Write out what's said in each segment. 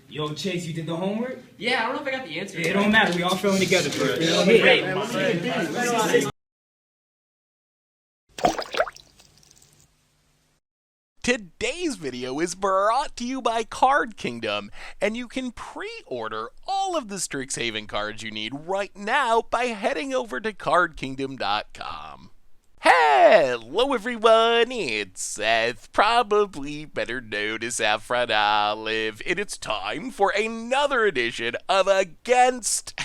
Yo, Chase, you did the homework? Yeah, I don't know if I got the answer. It don't matter. We all fell in together, bro. Today's video is brought to you by Card Kingdom, and you can pre-order all of the Strixhaven cards you need right now by heading over to cardkingdom.com. Hello everyone, it's Seth, probably better known as Saffron Olive, and it's time for another edition of Against...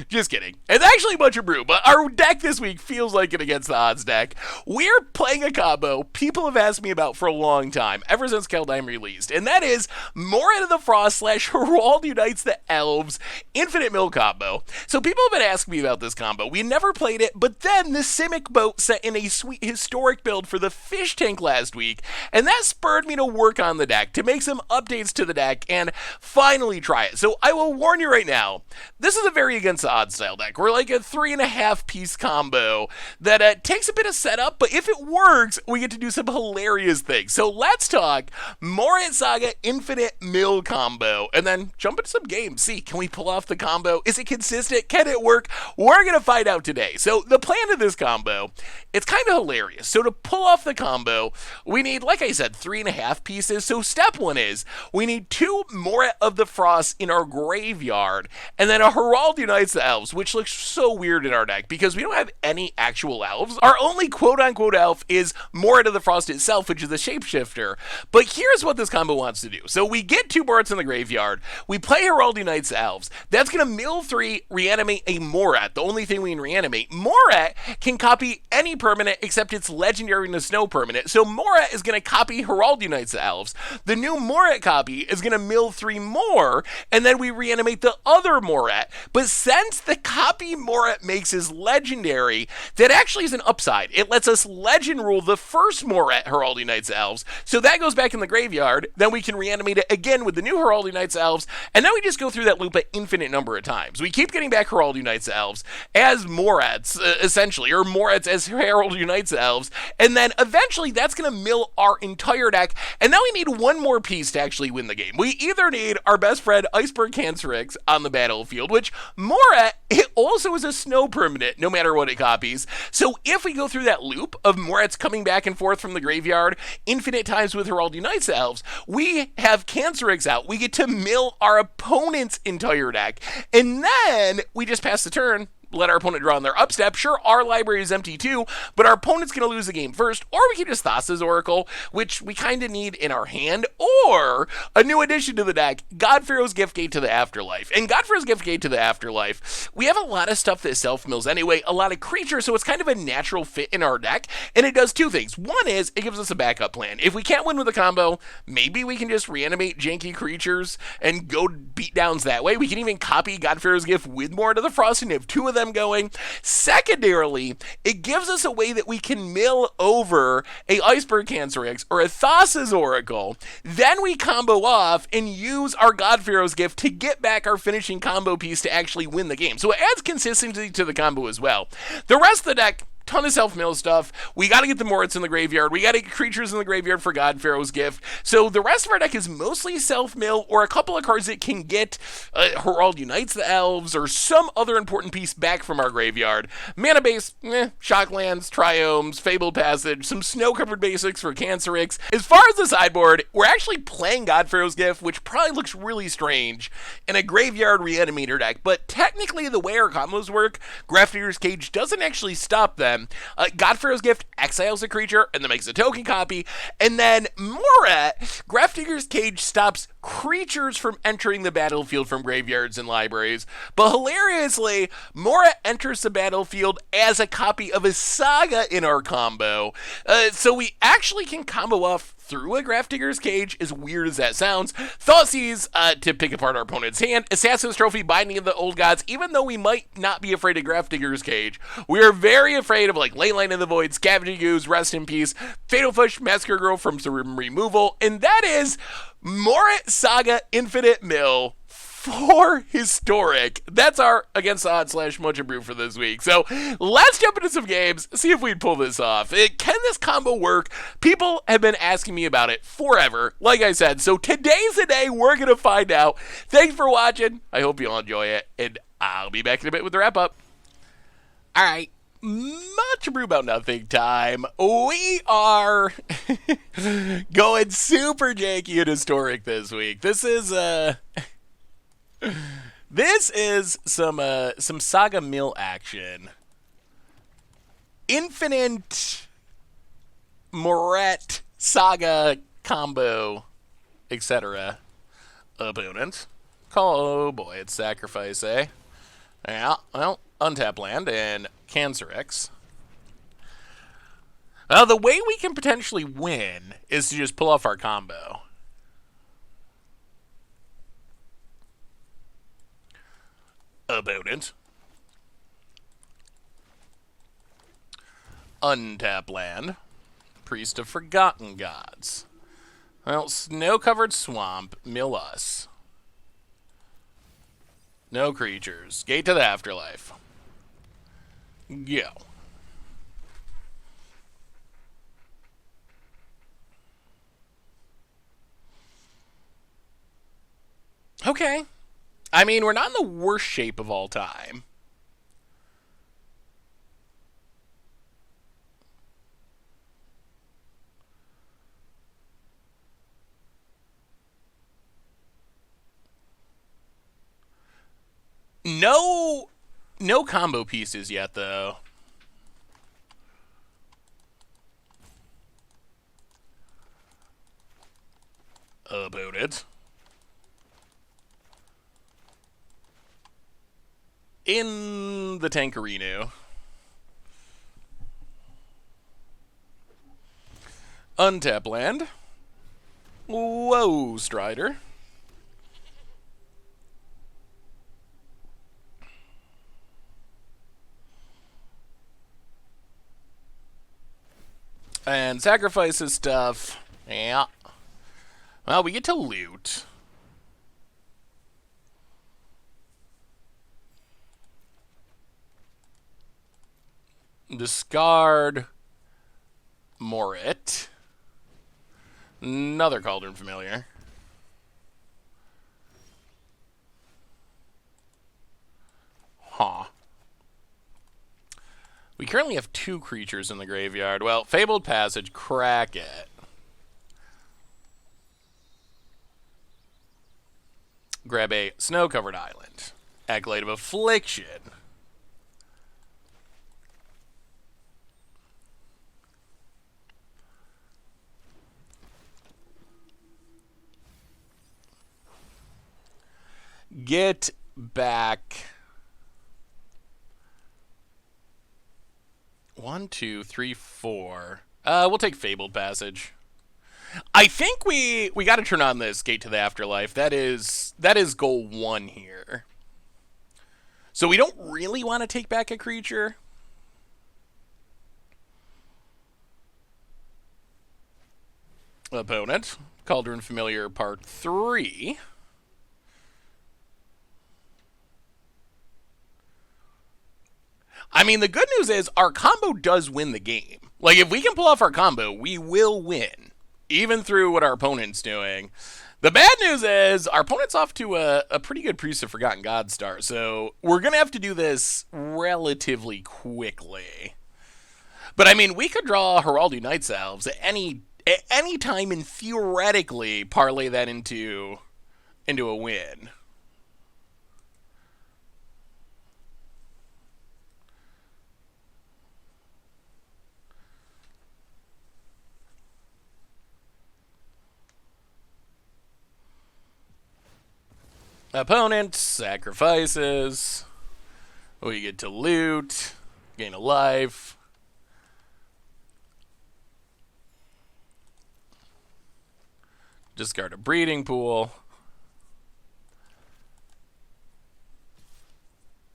Just kidding. It's actually Much Abrew, but our deck this week feels like an Against the Odds deck. We're playing a combo people have asked me about for a long time, ever since Kaldheim released, and that is Moritte of the Frost / Harald Unites the Elves Infinite Mill combo. So people have been asking me about this combo. We never played it, but then the Simic boat sent in a sweet historic build for the fish tank last week, and that spurred me to work on the deck, to make some updates to the deck, and finally try it. So I will warn you right now, this is a very Against the Odds style deck. We're like a 3.5 piece combo that takes a bit of setup, but if it works, we get to do some hilarious things. So let's talk Moritte Saga Infinite Mill combo, and then jump into some games. See, can we pull off the combo? Is it consistent? Can it work? We're going to find out today. So the plan of this combo, it's kind of hilarious. So to pull off the combo, we need, like I said, 3.5 pieces. So step one is, we need 2 Moritte of the Frost in our graveyard, and then a Harald Unites the Elves, which looks so weird in our deck because we don't have any actual elves. Our only quote-unquote elf is Moritte of the Frost itself, which is a shapeshifter. But here's what this combo wants to do. So we get 2 Morittes in the graveyard, we play Harald Unites the Elves, that's going to mill 3, reanimate a Moritte, the only thing we can reanimate. Moritte can copy any permanent except its legendary and the snow permanent, so Moritte is going to copy Harald Unites the Elves. The new Moritte copy is going to mill 3 more, and then we reanimate the other Moritte. But since the copy Moritte makes is legendary, that actually is an upside. It lets us legend rule the first Moritte Harald Unites the Elves, so that goes back in the graveyard, then we can reanimate it again with the new Harald Unites the Elves, and then we just go through that loop an infinite number of times. We keep getting back Harald Unites the Elves as Morittes, essentially, or Morittes as Harald Unites the Elves, and then eventually that's going to mill our entire deck, and now we need one more piece to actually win the game. We either need our best friend Iceberg Cancerix on the battlefield, which Moritte, it also is a snow permanent, no matter what it copies. So if we go through that loop of Morittes coming back and forth from the graveyard infinite times with Harald Unites the Elves, we have Cancerix out. We get to mill our opponent's entire deck, and then we just pass the turn, let our opponent draw on their upstep. Sure, our library is empty too, but our opponent's going to lose the game first, or we can just Thassa's Oracle, which we kind of need in our hand, or a new addition to the deck, Godpharaoh's Giftgate to the Afterlife. And Godpharaoh's Giftgate to the Afterlife, we have a lot of stuff that self-mills anyway, a lot of creatures, so it's kind of a natural fit in our deck, and it does 2 things. One is, it gives us a backup plan. If we can't win with a combo, maybe we can just reanimate janky creatures and go beat downs that way. We can even copy Godpharaoh's Gift with Moritte of the Frost and have 2 of them going. Secondarily, it gives us a way that we can mill over a Iceberg Cancerix or a Thassa's Oracle. Then we combo off and use our Godpharaoh's Gift to get back our finishing combo piece to actually win the game. So it adds consistency to the combo as well. The rest of the deck, ton of self-mill stuff. We got to get the Morittes in the graveyard. We got to get creatures in the graveyard for Godpharaoh's Gift. So the rest of our deck is mostly self-mill or a couple of cards that can get Harald Unites the Elves or some other important piece back from our graveyard. Mana base, Shocklands, Triomes, Fabled Passage, some snow-covered basics for Cancerix. As far as the sideboard, we're actually playing Godpharaoh's Gift, which probably looks really strange in a graveyard reanimator deck, but technically the way our combos work, Grafdigger's Cage doesn't actually stop them. Godpharaoh's Gift exiles a creature and then makes a token copy, and then Moritte, Grafdigger's Cage stops creatures from entering the battlefield from graveyards and libraries, but hilariously, Moritte enters the battlefield as a copy of a Saga in our combo, so we actually can combo off through a Grafdigger's Cage, as weird as that sounds. Thoughtseize to pick apart our opponent's hand. Assassin's Trophy, Binding of the Old Gods. Even though we might not be afraid of Grafdigger's Cage, we are very afraid of like Leyline of the Void, Scavenging Ooze, Rest in Peace, Fatal Push, Massacre Girl from some removal, and that is Moritte Saga Infinite Mill for Historic. That's our Against the Odds / Much Abrew for this week. So let's jump into some games, see if we can pull this off. Can this combo work? People have been asking me about it forever, like I said. So today's the day we're going to find out. Thanks for watching. I hope you all enjoy it, and I'll be back in a bit with the wrap-up. All right. Much Abrew about nothing time. We are going super janky and historic this week. This is some Saga mill action. Infinite Moritte Saga combo, etc. Opponent. Oh boy, it's sacrifice, eh? Yeah, well, untap land and Cancer X. The way we can potentially win is to just pull off our combo. Opponent. Untap land. Priest of Forgotten Gods. Well, snow-covered swamp, mill us. No creatures. Gate to the afterlife. Go. Okay. I mean, we're not in the worst shape of all time. No combo pieces yet, though. About it. In the Tankerino. Untap land. Whoa, Strider. And sacrifices stuff. Yeah. Well, we get to loot. Discard Moritte. Another Cauldron Familiar. Huh. We currently have 2 creatures in the graveyard. Well, Fabled Passage, crack it. Grab a snow-covered island. Acolyte of Affliction. Get back 1, 2, 3, 4. We'll take Fabled Passage. I think we got to turn on this Gate to the Afterlife. That is goal 1 here. So we don't really want to take back a creature. Opponent. Cauldron Familiar Part 3. I mean, the good news is our combo does win the game. Like, if we can pull off our combo, we will win, even through what our opponent's doing. The bad news is our opponent's off to a pretty good Priest of Forgotten God start, so we're going to have to do this relatively quickly. But, I mean, we could draw Harald Unites Elves at any time and theoretically parlay that into a win. Opponent sacrifices. We get to loot, gain a life. Discard a breeding pool.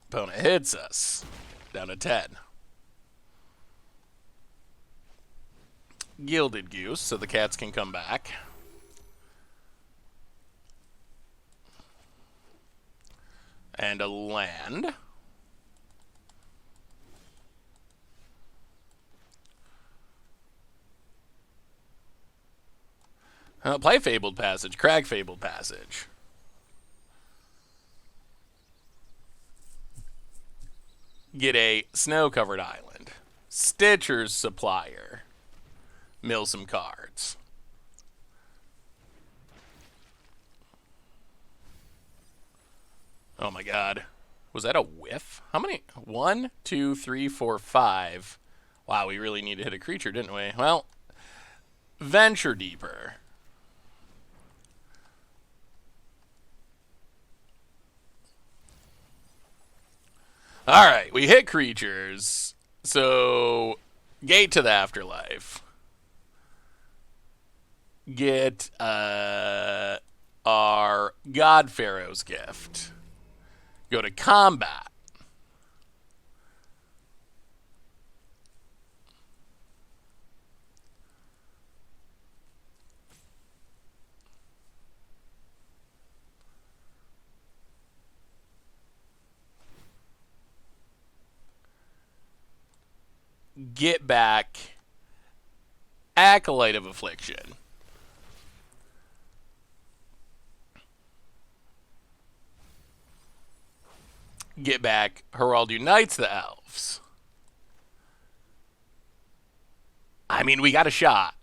Opponent hits us. Down to 10. Gilded Goose, so the cats can come back. And a land. Play Fabled Passage. Crag Fabled Passage. Get a snow-covered island. Stitcher's Supplier. Mill some cards. Oh my god. Was that a whiff? How many? 1, 2, 3, 4, 5. Wow, we really need to hit a creature, didn't we? Well, Venture Deeper. Alright, we hit creatures. So, Gate to the Afterlife. Get our God Pharaoh's Gift. Go to combat. Get back Acolyte of Affliction. Get back Harald Unites the Elves. I mean, we got a shot.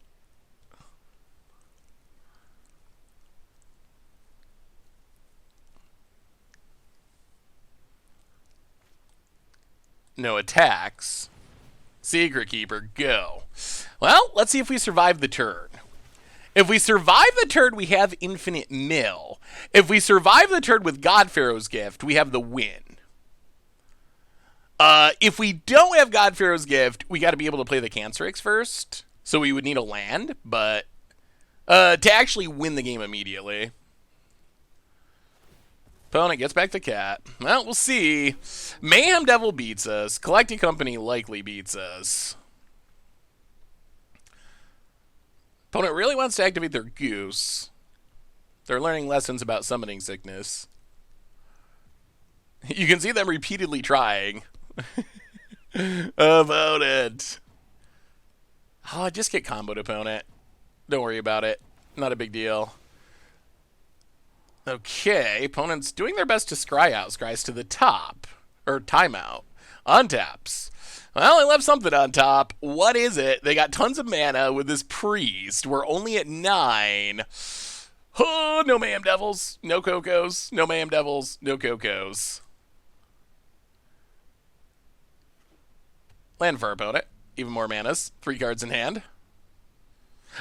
No attacks. Secret Keeper, go. Well, let's see if we survive the turn. If we survive the turn, we have infinite mill. If we survive the turn with God Pharaoh's Gift, we have the win. If we don't have God Pharaoh's Gift, we got to be able to play the Cancerix first. So we would need a land, but to actually win the game immediately. Opponent gets back to cat. Well, we'll see. Mayhem Devil beats us. Collecting Company likely beats us. Opponent really wants to activate their Goose. They're learning lessons about summoning sickness. You can see them repeatedly trying. Opponent. Oh, just get comboed, opponent. Don't worry about it. Not a big deal. Okay, opponent's doing their best to scry out. Scries to the top. Or timeout. Untaps. Well, I left something on top. What is it? They got tons of mana with this priest. We're only at 9. Oh, no Mayhem Devils. No Cocos. No Mayhem Devils. No Cocos. Land for our opponent. Even more manas. 3 cards in hand.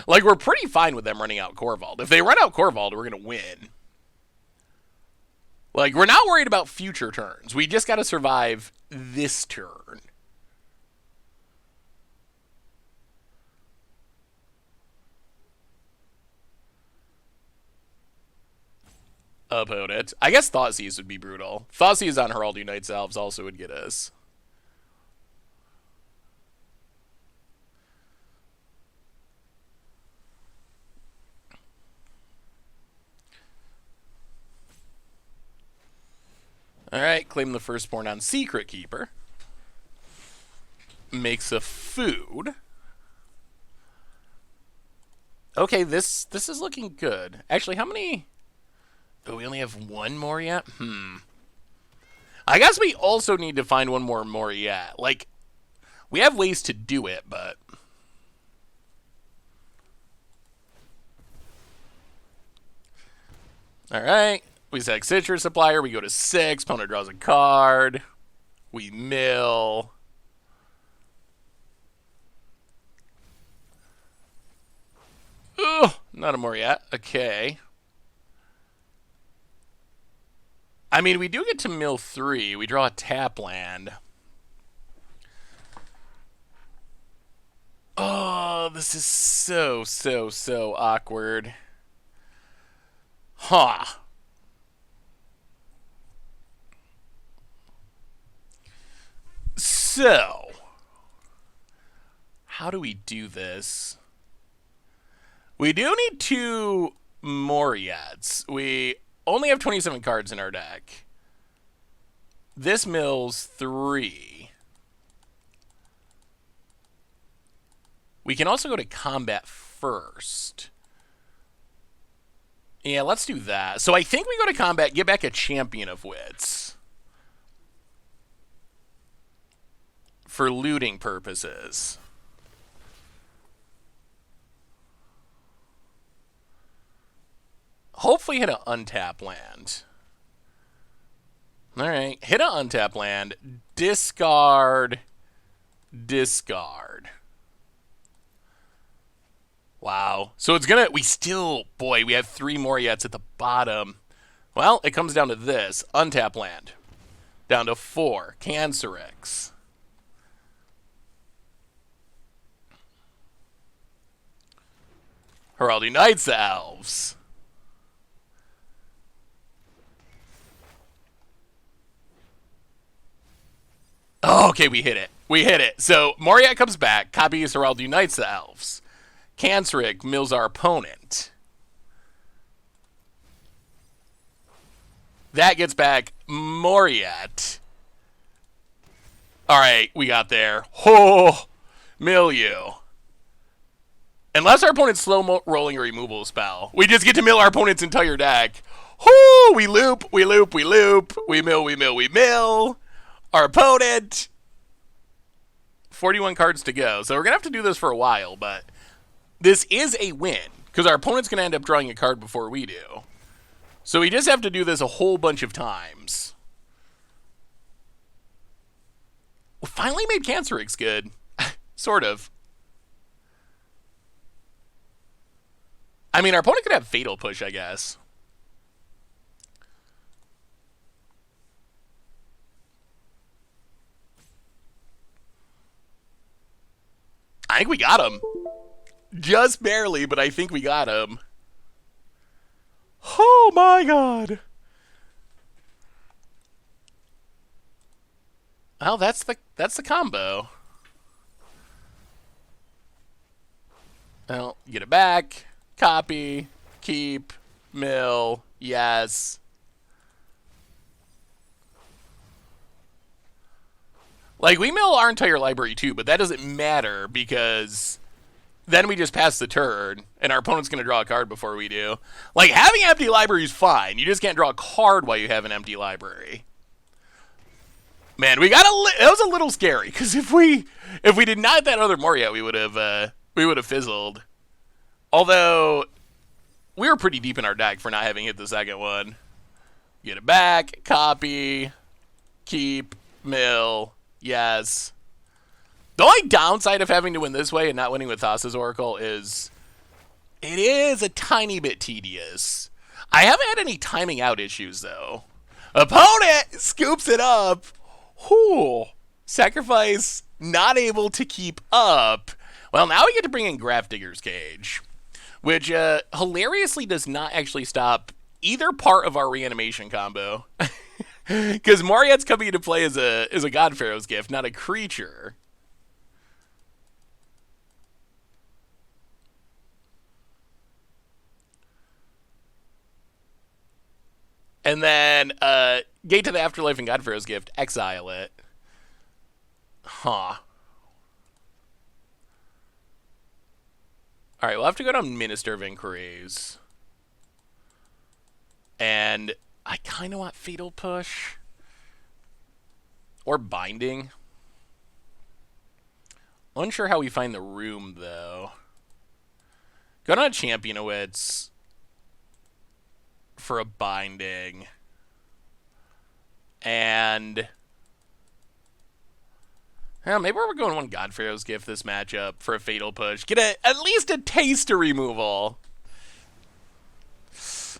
Like, we're pretty fine with them running out Corvald. If they run out Corvald, we're going to win. Like, we're not worried about future turns. We just got to survive this turn. Opponent. I guess Thoughtseize would be brutal. Thoughtseize on Harald Unites Elves also would get us. Alright, claim the firstborn on Secret Keeper. Makes a food. Okay, this is looking good. Actually, how many... Oh, we only have 1 Moritte? I guess we also need to find 1 more Moritte. Like, we have ways to do it, but... Alright. We sack Citrus Supplier. We go to 6. Opponent draws a card. We mill. Ugh, not a Moritte. Okay. I mean, we do get to mill 3. We draw a tap land. Oh, this is so awkward. Huh. So, how do we do this? We do need 2 Moriettes. We only have 27 cards in our deck. This mills 3. We can also go to combat first. Yeah, let's do that. So I think we go to combat, get back a Champion of Wits. For looting purposes. Hopefully hit an untap land. Alright, hit an untap land. Discard. Discard. Wow. So it's gonna, we still, boy, we have 3 Moriettes at the bottom. Well, it comes down to this. Untap land. Down to 4. Cancerix. Harald unites the Elves. Oh, okay, we hit it. We hit it. So Moritte comes back, copies Harald unites the Elves. Cancerix mills our opponent. That gets back Moritte. Alright, we got there. Oh, mill you. Unless our opponent's slow-rolling a removal spell, we just get to mill our opponent's entire deck. Whoo! We loop, we loop, we loop. We mill, we mill, we mill. Our opponent. 41 cards to go. So we're going to have to do this for a while, but this is a win, because our opponent's going to end up drawing a card before we do. So we just have to do this a whole bunch of times. We finally made Cancerix good. Sort of. I mean, our opponent could have Fatal Push, I guess. I think we got him. Just barely, but I think we got him. Oh my god. Well, that's the combo. Well, get it back. Copy, keep, mill, yes. Like, we mill our entire library too, but that doesn't matter because then we just pass the turn and our opponent's going to draw a card before we do. Like, having an empty library is fine. You just can't draw a card while you have an empty library. Man, we got that was a little scary because if we did not have that other Moriette, we would have fizzled. Although, we were pretty deep in our deck for not having hit the second one. Get it back, copy, keep, mill, yes. The only downside of having to win this way and not winning with Thassa's Oracle is it is a tiny bit tedious. I haven't had any timing out issues, though. Opponent scoops it up. Whew. Sacrifice, not able to keep up. Well, now we get to bring in Grafdigger's Cage, which hilariously does not actually stop either part of our reanimation combo. Because Moriette's coming into play as a God Pharaoh's Gift, not a creature. And then Gate to the Afterlife and God Pharaoh's Gift, exile it. Huh. Alright, we'll have to go to Minister of Inquiries. And I kind of want Fatal Push. Or Binding. Unsure how we find the room, though. Go to Champion of Wits for a Binding. And maybe we're going one God Pharaoh's Gift this matchup for a Fatal Push. Get at least a taste of removal.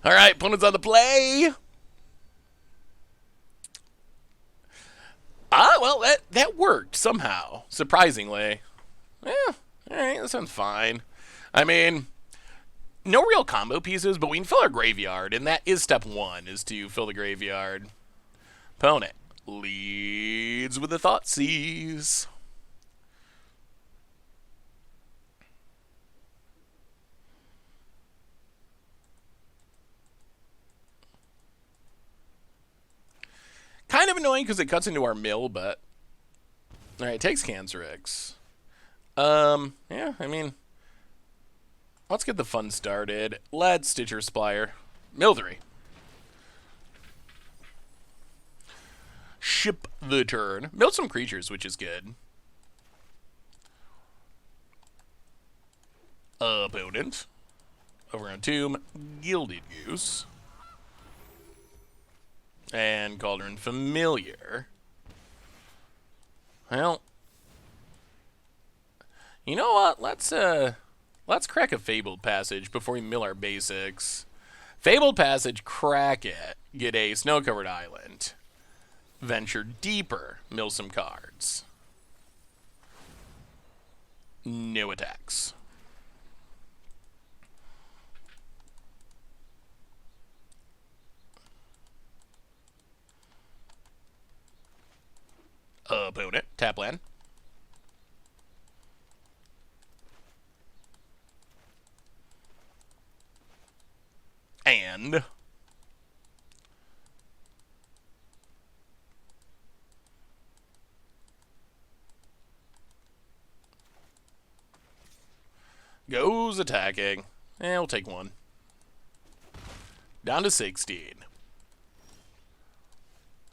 All right, opponent's on the play. Well, that worked somehow, surprisingly. Yeah, all right, that sounds fine. I mean, no real combo pieces, but we can fill our graveyard, and that is step 1, is to fill the graveyard. Opponent leads with the Thoughtseize. Kind kind of annoying because it cuts into our mill, but... Alright, takes Cancerix. Yeah, I mean... Let's get the fun started. Let's Stitcher Splire. Mill 3. Ship the turn. Milled some creatures, which is good. Opponent. Over on Tomb. Gilded Goose. And Cauldron Familiar. Well, you know what? Let's crack a Fabled Passage before we mill our basics. Fabled Passage, crack it. Get a snow-covered island. Venture deeper, mill some cards. No attacks. Opponent, tap land. And goes attacking. We'll take one. Down to 16.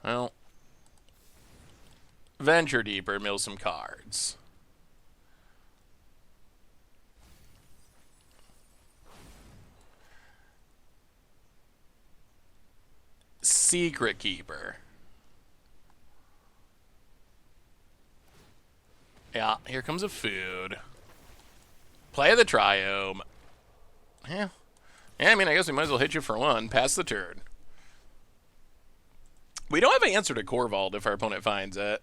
Well, venture deeper, mill some cards. Secret Keeper. Yeah, here comes a food. Play the Triome. Yeah, I mean, I guess we might as well hit you for one. Pass the turn. We don't have an answer to Corvald if our opponent finds it.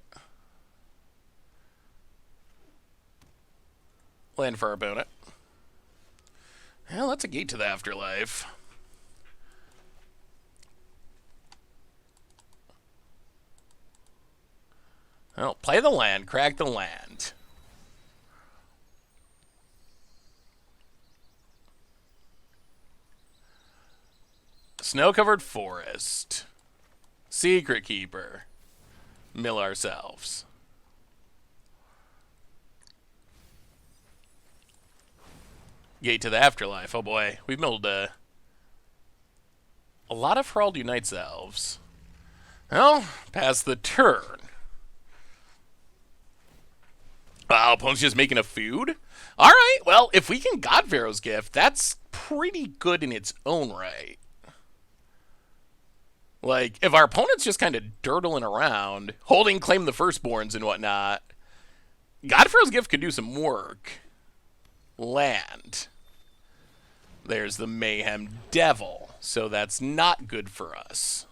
Land for our opponent. Well, that's a gate to the afterlife. Well, play the land, crack the land. Snow-covered forest. Secret Keeper. Mill ourselves. Gate to the afterlife. Oh boy, we've milled a lot of Harald Unites Elves. Well, pass the turn. Wow, opponent's just making a food? Alright, well, if we can God Pharaoh's Gift, that's pretty good in its own right. Like, if our opponent's just kind of dirtling around, holding Claim the Firstborns and whatnot, God Pharaoh's Gift could do some work. Land. There's the Mayhem Devil, so that's not good for us.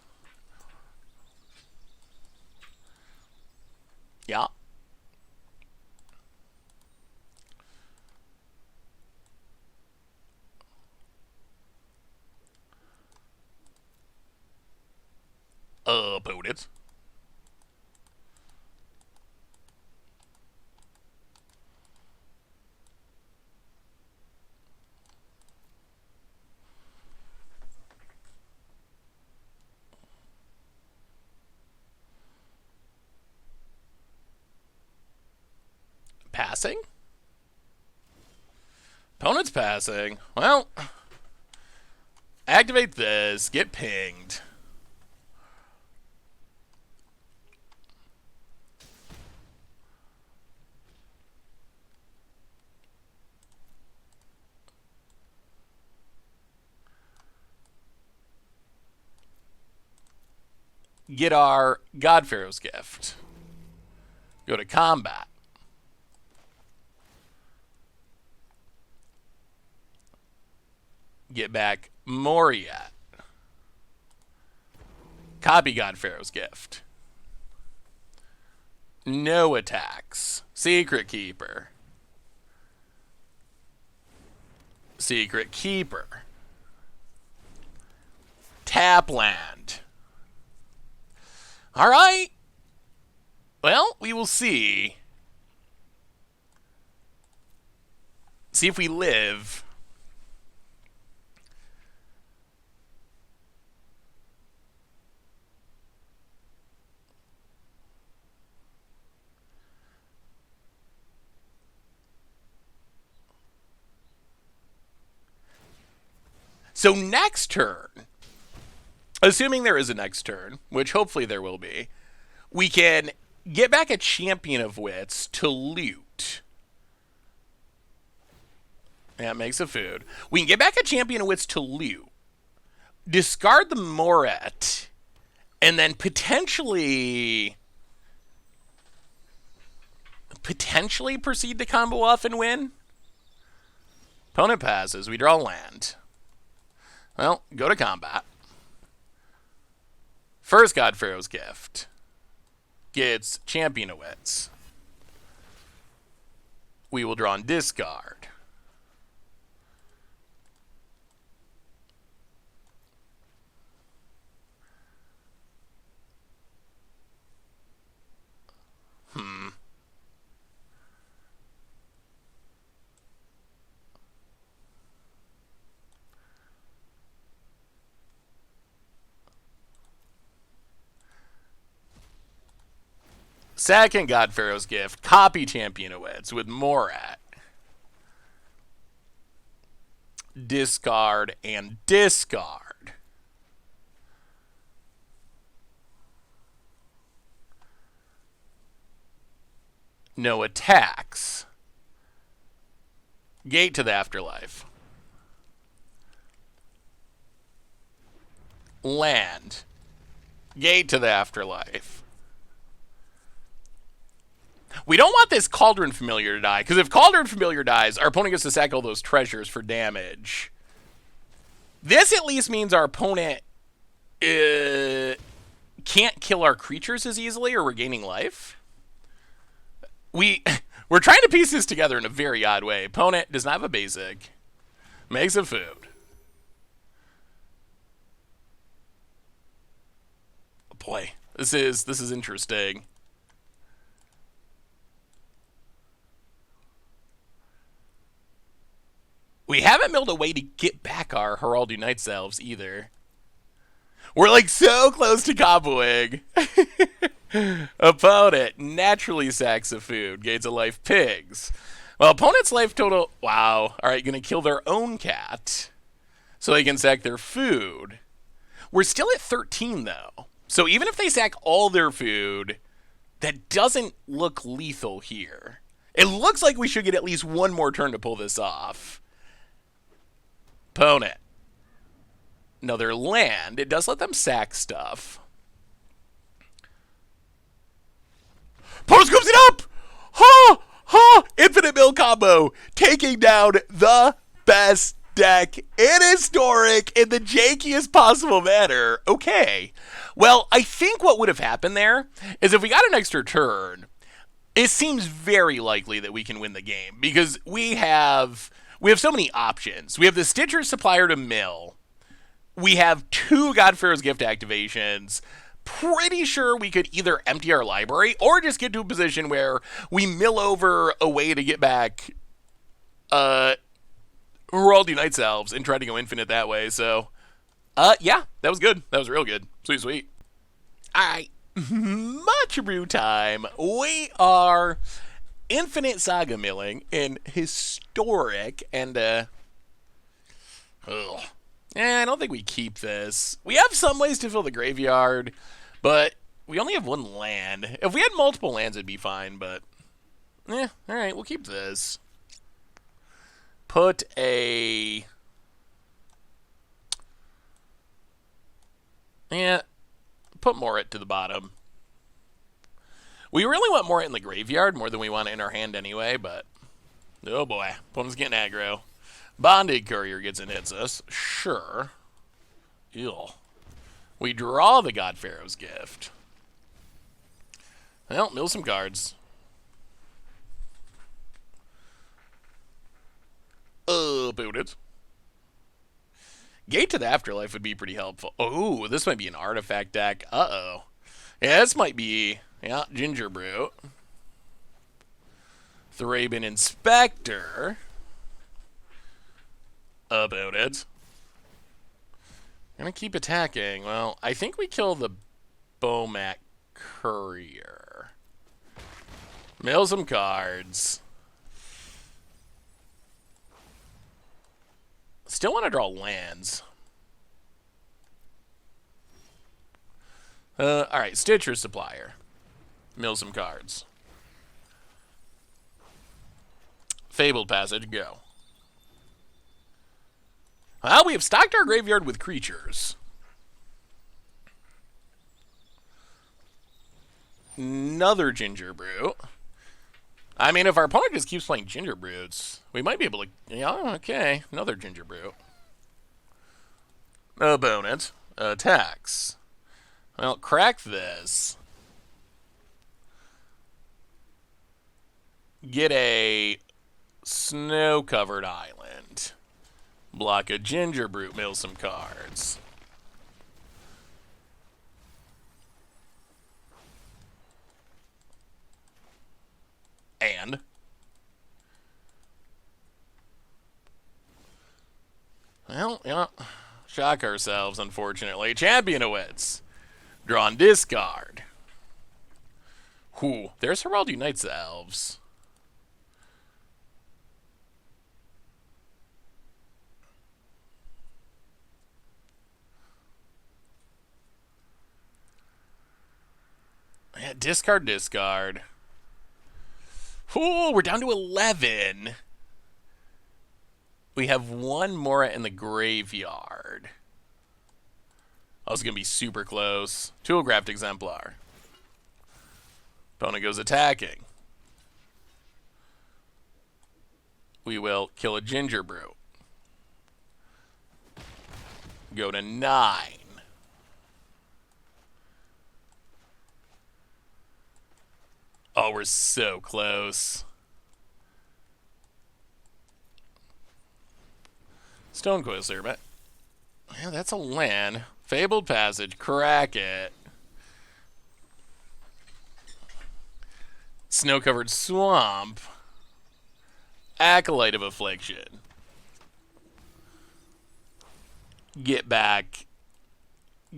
Yeah. Opponent. Passing? Opponent's passing. Well, activate this, get pinged. Get our God Pharaoh's Gift. Go to combat. Get back Moriette. Copy God Pharaoh's Gift. No attacks. Secret Keeper. Secret Keeper. Tap land. All right. Well, we will see. See if we live. So next turn, assuming there is a next turn, which hopefully there will be, we can get back a Champion of Wits to loot. Yeah, makes a food. We can get back a Champion of Wits to loot, discard the Moritte, and then potentially proceed to combo off and win. Opponent passes. We draw land. Well, go to combat. First God Pharaoh's Gift gets Champion of Wits. We will draw and discard. Second God Pharaoh's Gift, copy Champion of Wits with Moritte. Discard and discard. No attacks. Gate to the Afterlife. Land. Gate to the Afterlife. We don't want this Cauldron Familiar to die, because if Cauldron Familiar dies, our opponent gets to sack all those treasures for damage. This at least means our opponent can't kill our creatures as easily or regaining life. We're trying to piece this together in a very odd way. Opponent does not have a basic. Makes a food. Oh boy, this is interesting. We haven't milled a way to get back our Harald Unites Elves either. We're like so close to comboing. Opponent naturally sacks a food, gains a life pigs. Well, opponent's life total, wow. All right, gonna kill their own cat so they can sack their food. We're still at 13 though. So even if they sack all their food, that doesn't look lethal here. It looks like we should get at least one more turn to pull this off. Opponent. Another land. It does let them sack stuff. Opponent scoops it up! Ha! Ha! Infinite mill combo. Taking down the best deck in Historic in the jankiest possible manner. Okay. Well, I think what would have happened there is if we got an extra turn, it seems very likely that we can win the game because we have so many options. We have the Stitcher Supplier to mill. We have 2 God Pharaoh's Gift activations. Pretty sure we could either empty our library or just get to a position where we mill over a way to get back Harald Unites Elves and try to go infinite that way. So, yeah, that was good. That was real good. Sweet, sweet. All right. Much Abrew time. We are infinite Saga milling in Historic, and I don't think we keep this. We have some ways to fill the graveyard, but we only have 1 land. If we had multiple lands, it'd be fine, but all right, we'll keep this. Put a put Moritte to the bottom. We really want Moritte in the graveyard more than we want it in our hand anyway, but oh boy, opponent's getting aggro. Bonded Courier gets and hits us. Sure. Ew. We draw the God Pharaoh's Gift. Well, mill some cards. Boot it. Gate to the Afterlife would be pretty helpful. Oh, this might be an artifact deck. Uh-oh. Yeah, this might be, Ginger Brew. Thraben Inspector. About it. Gonna keep attacking. Well, I think we kill the Bomac Courier. Mill some cards. Still want to draw lands. Alright, Stitcher Supplier. Mill some cards. Fabled Passage, go. Well, we have stocked our graveyard with creatures. Another Ginger Brew. I mean, if our opponent just keeps playing Ginger Brews, we might be able to... Yeah, okay. Another Ginger Brew. Opponent attacks. Well, crack this. Get a snow-covered island. Block a Ginger Brew, mill some cards. And well, yeah, shock ourselves, unfortunately. Champion of Wits. Draw and discard. Whew, there's Harald unites the Elves. Yeah, discard, discard. Ooh, we're down to 11. We have one Moritte in the graveyard. Oh, it's going to be super close. Toolcraft Exemplar. Opponent goes attacking. We will kill a Ginger Brew. Go to 9. Oh, we're so close. Stonequist but yeah, that's a land. Fabled Passage, crack it. Snow-covered swamp. Acolyte of Affliction. Get back.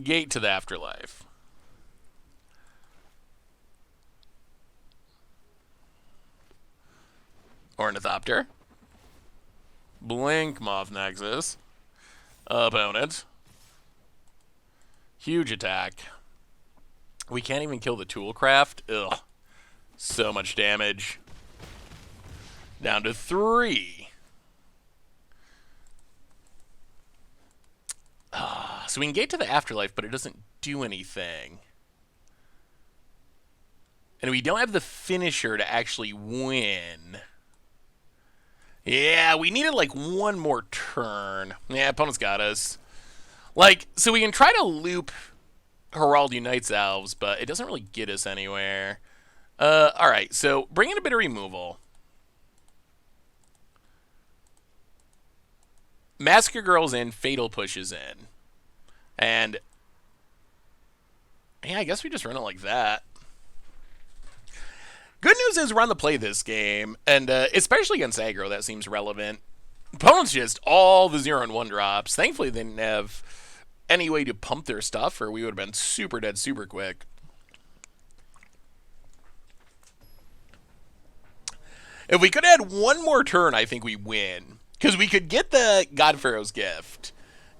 Gate to the Afterlife. Ornithopter. Blink Moth Nexus. Opponent. Huge attack. We can't even kill the Toolcraft. Ugh. So much damage. Down to 3. So we can gate to the Afterlife, but it doesn't do anything. And we don't have the finisher to actually win. Yeah, we needed like one more turn. Yeah, opponent's got us. Like, so we can try to loop Harald Unites Elves, but it doesn't really get us anywhere. Alright, so bring in a bit of removal. Massacre Girl's in, Fatal Push is in. And, yeah, I guess we just run it like that. Good news is we're on the play this game, and especially against aggro, that seems relevant. Opponents just all the 0 and 1 drops. Thankfully, they didn't have any way to pump their stuff, or we would have been super dead super quick. If we could add one more turn, I think we win. Because we could get the God Pharaoh's Gift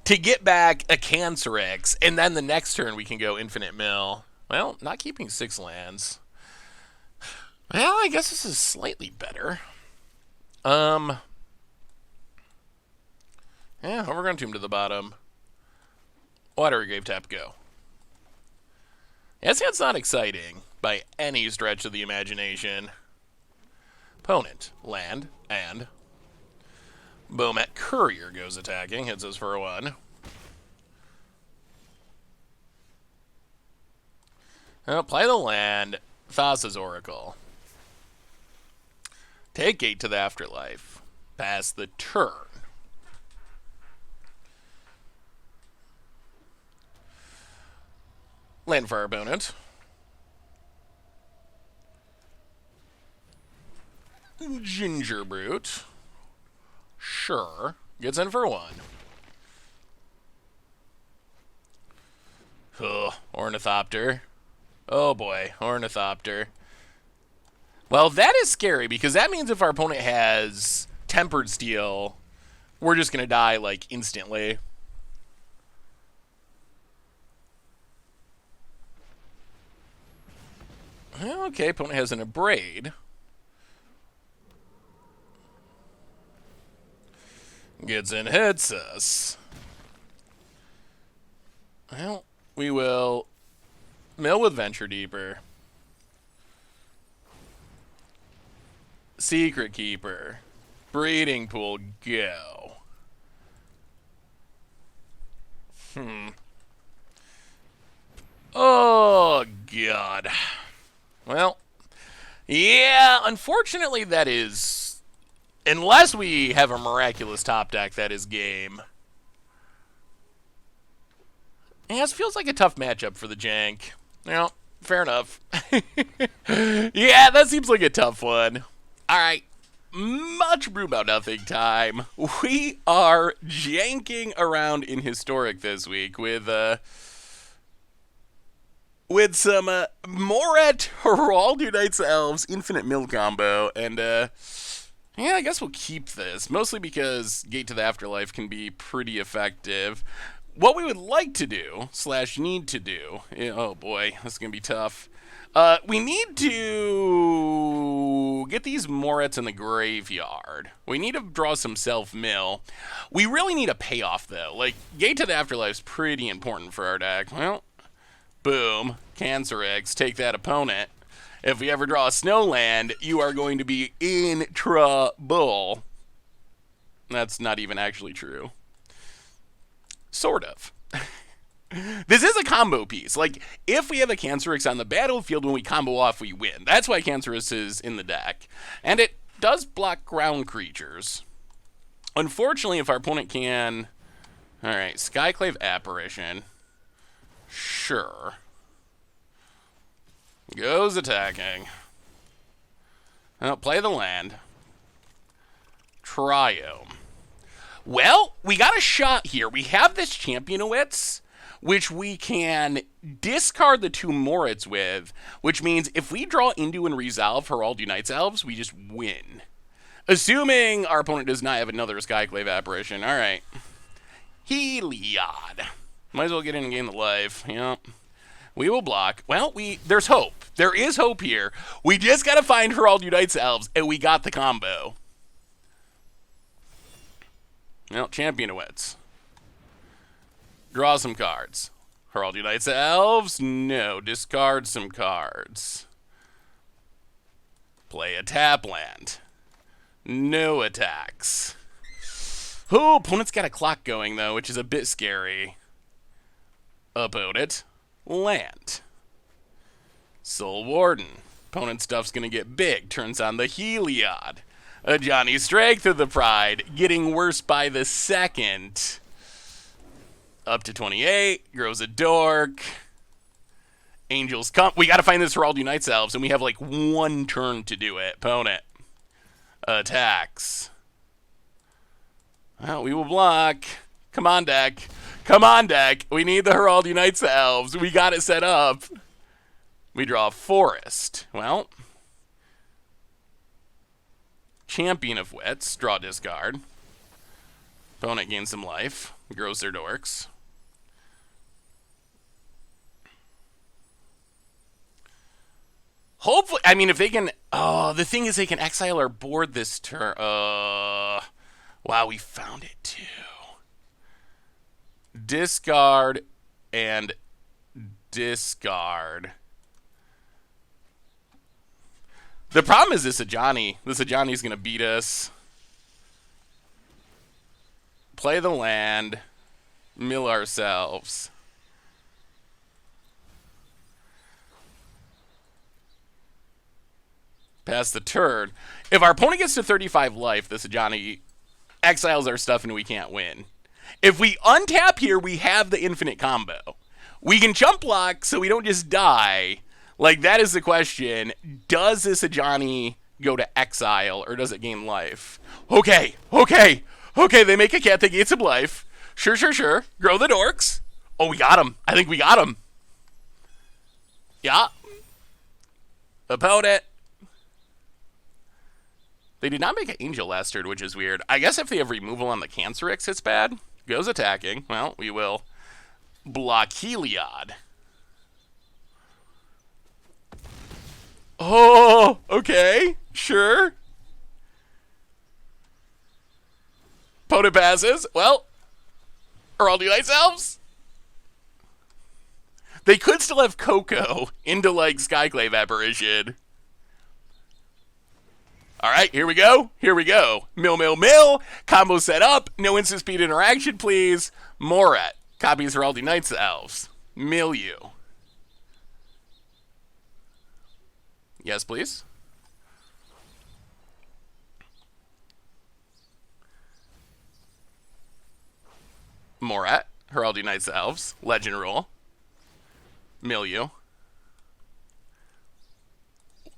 to get back a Cancerix, and then the next turn we can go Infinite Mill. Well, not keeping 6 lands. Well, I guess this is slightly better. Yeah, Overgrown Tomb to the bottom. Watery Grave Tap, go. Yeah, that's not exciting by any stretch of the imagination. Opponent, land, and Bomet Courier goes attacking, hits us for a 1. Well, play the land, Thassa's Oracle. Take Gate to the Afterlife. Pass the turn. Land for our opponent. Ginger Brute. Sure. Gets in for 1. Ugh, Ornithopter. Oh boy, Ornithopter. Well, that is scary, because that means if our opponent has Tempered Steel, we're just going to die, like, instantly. Okay, opponent has an Abrade. Gets in, hits us. Well, we will mill with Venture Deeper. Secret Keeper. Breeding Pool, go. Oh, God. Well, yeah, unfortunately that is... Unless we have a miraculous top deck, that is game. Yeah, this feels like a tough matchup for the Jank. Well, fair enough. Yeah, that seems like a tough one. Alright, much brew about nothing time. We are janking around in Historic this week with some Moritte, Harald Unites Elves, Infinite Mill combo, and yeah, I guess we'll keep this, mostly because Gate to the Afterlife can be pretty effective. What we would like to do, / need to do, oh boy, this is going to be tough. We need to get these Morittes in the graveyard. We need to draw some self-mill. We really need a payoff, though. Like, Gate to the Afterlife is pretty important for our deck. Well, boom, Cancer Eggs, take that opponent. If we ever draw a Snowland, you are going to be in trouble. That's not even actually true. Sort of. This is a combo piece. Like, if we have a Cancerix on the battlefield, when we combo off, we win. That's why Cancerix is in the deck. And it does block ground creatures. Unfortunately, if our opponent can... Alright, Skyclave Apparition. Sure. Goes attacking. Well, play the land. Triome. Well, we got a shot here. We have this Championowitz, which we can discard the 2 Morittes with, which means if we draw into and resolve Harald Unites Elves, we just win. Assuming our opponent does not have another Skyclave Apparition. Alright. Heliod. Might as well get in and gain the life. Yep. We will block. Well, there's hope. There is hope here. We just got to find Harald Unites Elves, and we got the combo. Well, Championowitz. Draw some cards. Harald Unites Elves? No. Discard some cards. Play a tap land. No attacks. Oh, opponent's got a clock going, though, which is a bit scary. Opponent. Land. Soul Warden. Opponent stuff's gonna get big. Turns on the Heliod. A Johnny Strength of the Pride. Getting worse by the second. Up to 28. Grows a Dork. Angels come. We gotta find this Harald Unites Elves, and we have like 1 turn to do it. Opponent. Attacks. Well, we will block. Come on, deck. Come on, deck. We need the Harald Unites Elves. We got it set up. We draw a Forest. Well. Champion of Wits. Draw discard. Opponent gains some life. Grows their Dorks. Hopefully, I mean, if they can... Oh, the thing is they can exile our board this turn. Wow, we found it too. Discard and discard. The problem is this Ajani. This Ajani's going to beat us. Play the land. Mill ourselves. Pass the turn. If our opponent gets to 35 life, this Ajani exiles our stuff and we can't win. If we untap here, we have the infinite combo. We can jump block so we don't just die. Like, that is the question. Does this Ajani go to exile, or does it gain life? Okay, okay, okay, they make a cat, they gain some life. Sure, sure, sure. Grow the Dorks. Oh, we got him. I think we got him. Yeah. Opponent. They did not make an Angel last turn, which is weird. I guess if they have removal on the Cancerix, it's bad. Goes attacking. Well, we will block Heliod. Okay, sure. Opponent passes. Well, Harald Unites Elves. They could still have Coco into, like, Skyclave Apparition. Alright, here we go. Here we go. Mill, mill, mill. Combo set up. No instant speed interaction, please. Moritte. Copies Harald Unites the Elves. Mill you. Yes, please. Moritte. Harald Unites the Elves. Legend rule. Mill you.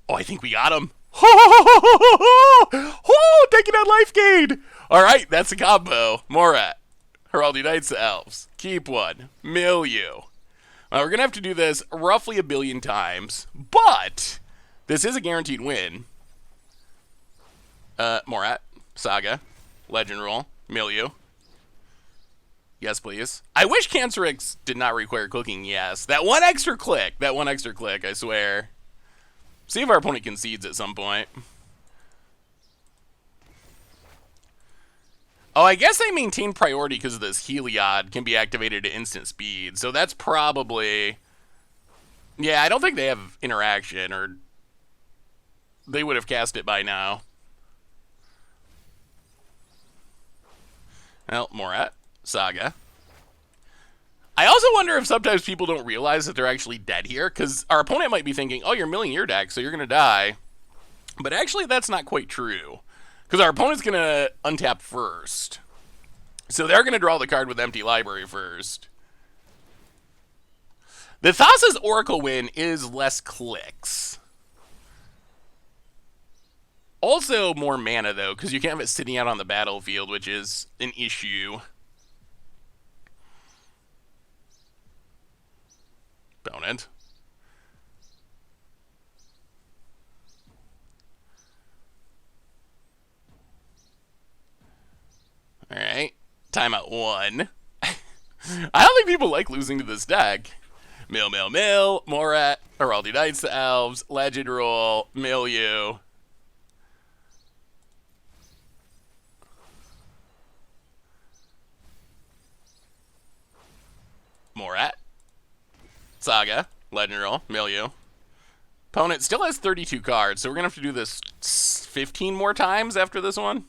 Oh, I think we got him. Oh, taking out life gain. All right, that's a combo. Moritte. Harald Unites the Elves. Keep one. Mill you. We're going to have to do this roughly 1 billion times, but this is a guaranteed win. Moritte. Saga. Legend rule. Mill you. Yes, please. I wish Cancerix did not require clicking yes. That one extra click, I swear. See if our opponent concedes at some point. Oh, I guess they maintain priority because of this Heliod can be activated at instant speed. So that's probably... Yeah, I don't think they have interaction, or they would have cast it by now. Well, Moritte. Saga. I also wonder if sometimes people don't realize that they're actually dead here, because our opponent might be thinking, oh, you're milling your deck, so you're going to die. But actually, that's not quite true, because our opponent's going to untap first. So they're going to draw the card with empty library first. The Thassa's Oracle win is less clicks. Also more mana, though, because you can't have it sitting out on the battlefield, which is an issue. Opponent. Alright. Timeout 1. I don't think people like losing to this deck. Mill, mill, mill. Moritte. Harald Unites the Elves. Legend rule. Mill you. Moritte. Saga. Legend roll. Mill you. Opponent still has 32 cards, so we're going to have to do this 15 more times after this one.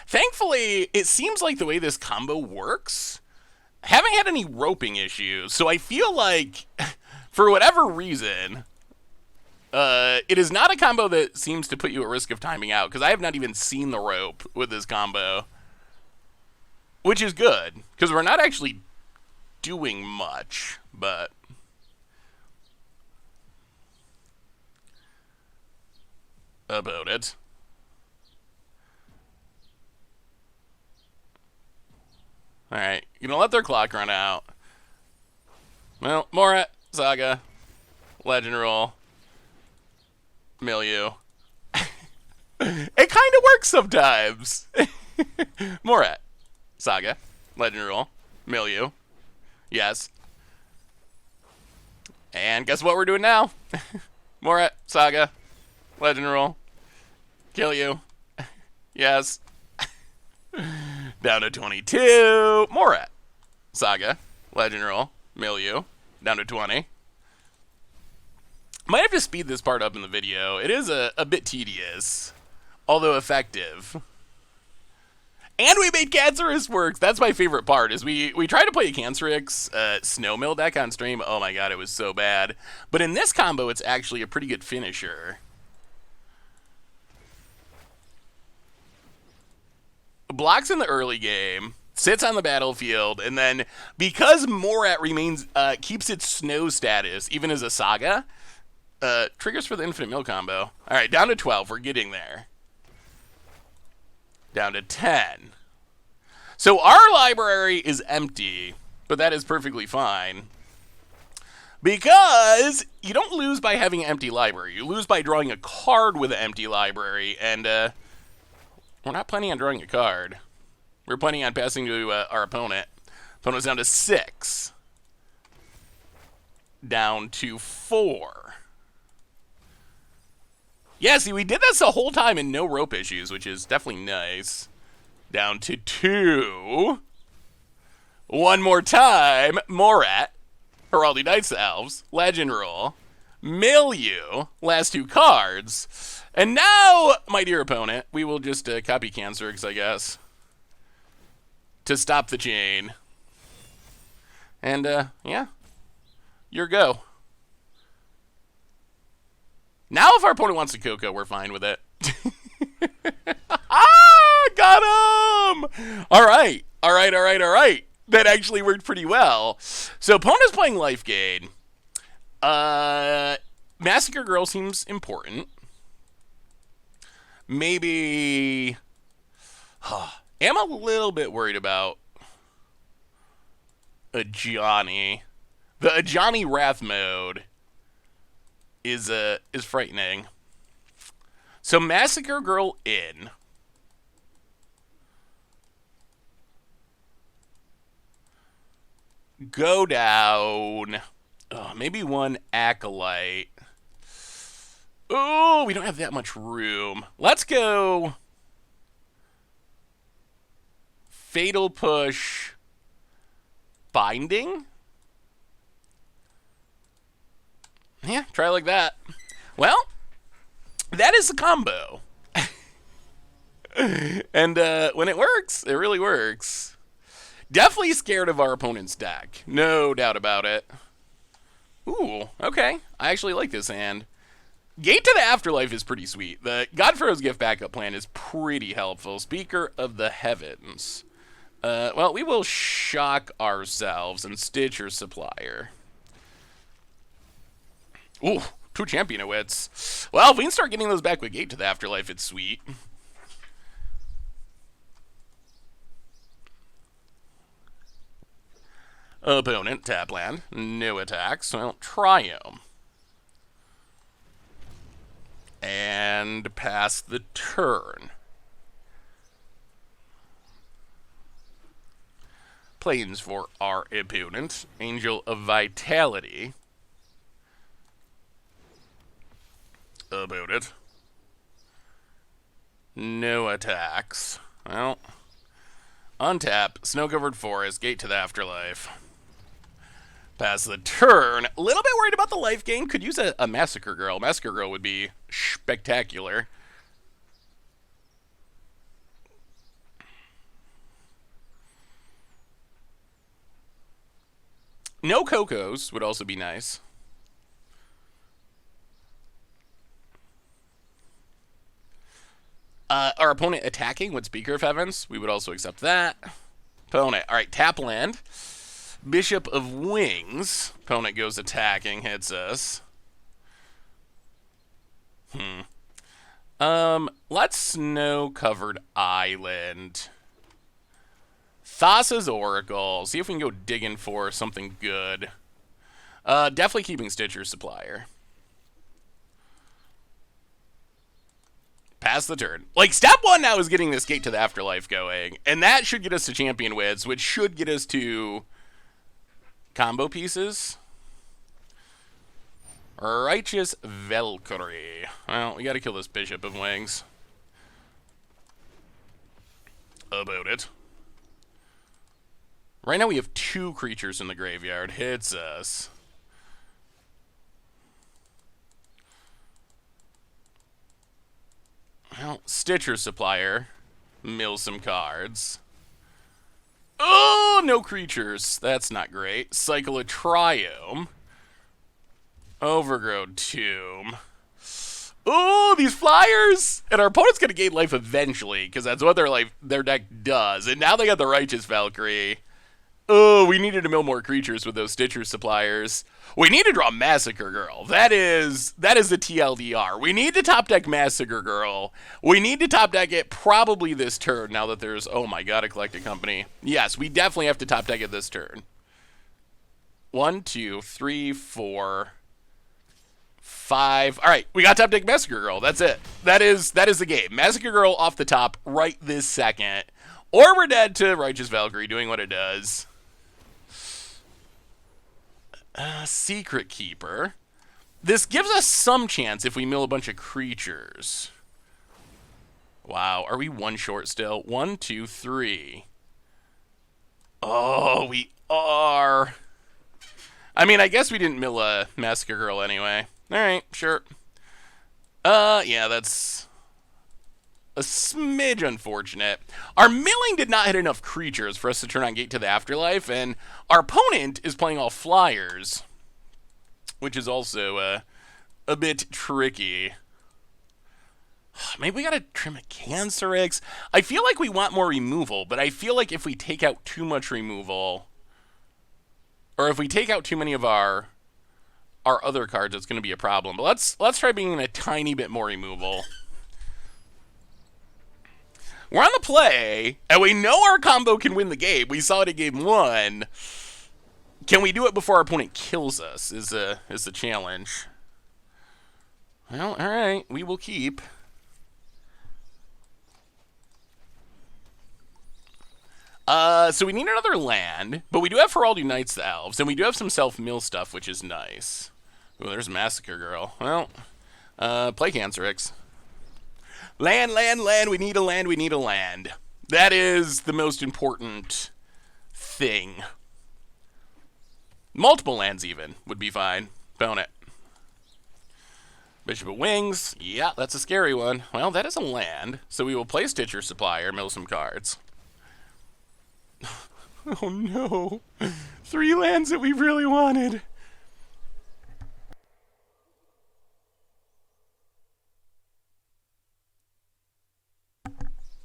Thankfully, it seems like the way this combo works, I haven't had any roping issues, so I feel like, for whatever reason, it is not a combo that seems to put you at risk of timing out, because I have not even seen the rope with this combo, which is good, because we're not actually doing much, but about it. Alright, you gonna let their clock run out. Well, Moritte, Saga, Legend roll, mill you. It kind of works sometimes. Moritte, Saga, Legend roll, mill you. Yes. And guess what we're doing now? Moritte, Saga, Legend roll, kill you. Yes. Down to 22. Moritte, Saga, Legend roll, mill you. Down to 20. Might have to speed this part up in the video. It is a bit tedious, although effective. And we made Cancerix work. That's my favorite part, is we tried to play a Cancerix Snowmill deck on stream. Oh my god, it was so bad. But in this combo, it's actually a pretty good finisher. Blocks in the early game, sits on the battlefield, and then because Moritte remains keeps its snow status even as a Saga, triggers for the infinite mill combo. All right, down to 12. We're getting there. Down to 10. So our library is empty, but that is perfectly fine. Because you don't lose by having an empty library. You lose by drawing a card with an empty library, and we're not planning on drawing a card. We're planning on passing to our opponent. Opponent's down to 6. Down to 4. Yeah, see, we did this the whole time and no rope issues, which is definitely nice. Down to 2. One more time. Moritte. Harald Knights Elves. Legend Rule. Milieu. Last 2 cards. And now, my dear opponent, we will just copy Cancerix, I guess. To stop the chain. And, yeah. Your go. Now if our opponent wants to Coco, we're fine with it. Got him! Alright. That actually worked pretty well. So opponent's playing Life Gain. Massacre Girl seems important. Maybe... am a little bit worried about Ajani. The Ajani Wrath mode is frightening. So Massacre Girl in. Go down. Oh, maybe 1 Acolyte. Oh, we don't have that much room. Let's go Fatal Push Binding. Yeah, try like that. Well, that is the combo. And when it works, it really works. Definitely scared of our opponent's deck. No doubt about it. Ooh, okay. I actually like this hand. Gate to the Afterlife is pretty sweet. The Godfrow's Gift backup plan is pretty helpful. Speaker of the Heavens. Well, we will shock ourselves and Stitcher Supplier. Ooh, 2 Champion Wits. Well, if we can start getting those back with Gate to the Afterlife, it's sweet. Opponent, tap land. No attacks. Well, Triumph. And pass the turn. Planes for our opponent. Angel of Vitality. Opponent. No attacks. Well, untap. Snow-covered forest. Gate to the Afterlife. Pass the turn. A little bit worried about the life gain. Could use a Massacre Girl. Massacre Girl would be spectacular. No Cocos would also be nice. Our opponent attacking with Speaker of Heavens. We would also accept that. Opponent. All right, tap land. Bishop of Wings. Opponent goes attacking, hits us. Let's Snow-covered Island. Thassa's Oracle. See if we can go digging for something good. Definitely keeping Stitcher Supplier. Pass the turn. Like, step 1 now is getting this Gate to the Afterlife going. And that should get us to Champion Wits, which should get us to combo pieces. Righteous Valkyrie. Well, we gotta kill this Bishop of Wings. About it. Right now we have 2 creatures in the graveyard. Hits us. Well, Stitcher Supplier. Mill some cards. Oh, no creatures. That's not great. Cycle of Triumph. Overgrown Tomb. Oh, these flyers! And our opponent's going to gain life eventually, because that's what their deck does. And now they got the Righteous Valkyrie. Oh, we needed to mill more creatures with those Stitcher Suppliers. We need to draw Massacre Girl. That is the TLDR. We need to top deck Massacre Girl. We need to top deck it probably this turn now that there's, oh my god, a Collected Company. Yes, we definitely have to top deck it this turn. 1, 2, 3, 4, 5. All right, we got top deck Massacre Girl. That's it. That is the game. Massacre Girl off the top right this second. Or we're dead to Righteous Valkyrie doing what it does. Secret Keeper. This gives us some chance if we mill a bunch of creatures. Wow, are we one short still? 1, 2, 3. Oh, we are. I mean, I guess we didn't mill a Massacre Girl anyway. Alright, sure. Yeah, that's a smidge unfortunate. Our milling did not hit enough creatures for us to turn on Gate to the Afterlife, and our opponent is playing all flyers, which is also a bit tricky. Maybe we gotta trim a Cancerix. I feel like we want more removal, but I feel like if we take out too much removal, or if we take out too many of our other cards, it's going to be a problem. But let's try being a tiny bit more removal. We're on the play, and we know our combo can win the game. We saw it in game 1. Can we do it before our opponent kills us is the challenge. Well, all right, we will keep. So we need another land, but we do have Harald Unites the Elves, and we do have some self-mill stuff, which is nice. Ooh, there's Massacre Girl. Well, play Cancerix. Land, land, land, we need a land, we need a land. That is the most important thing. Multiple lands even would be fine. Bone it. Bishop of Wings. Yeah, that's a scary one. Well, that is a land, so we will play Stitcher Supplier, mill some cards. Oh no. 3 lands that we really wanted.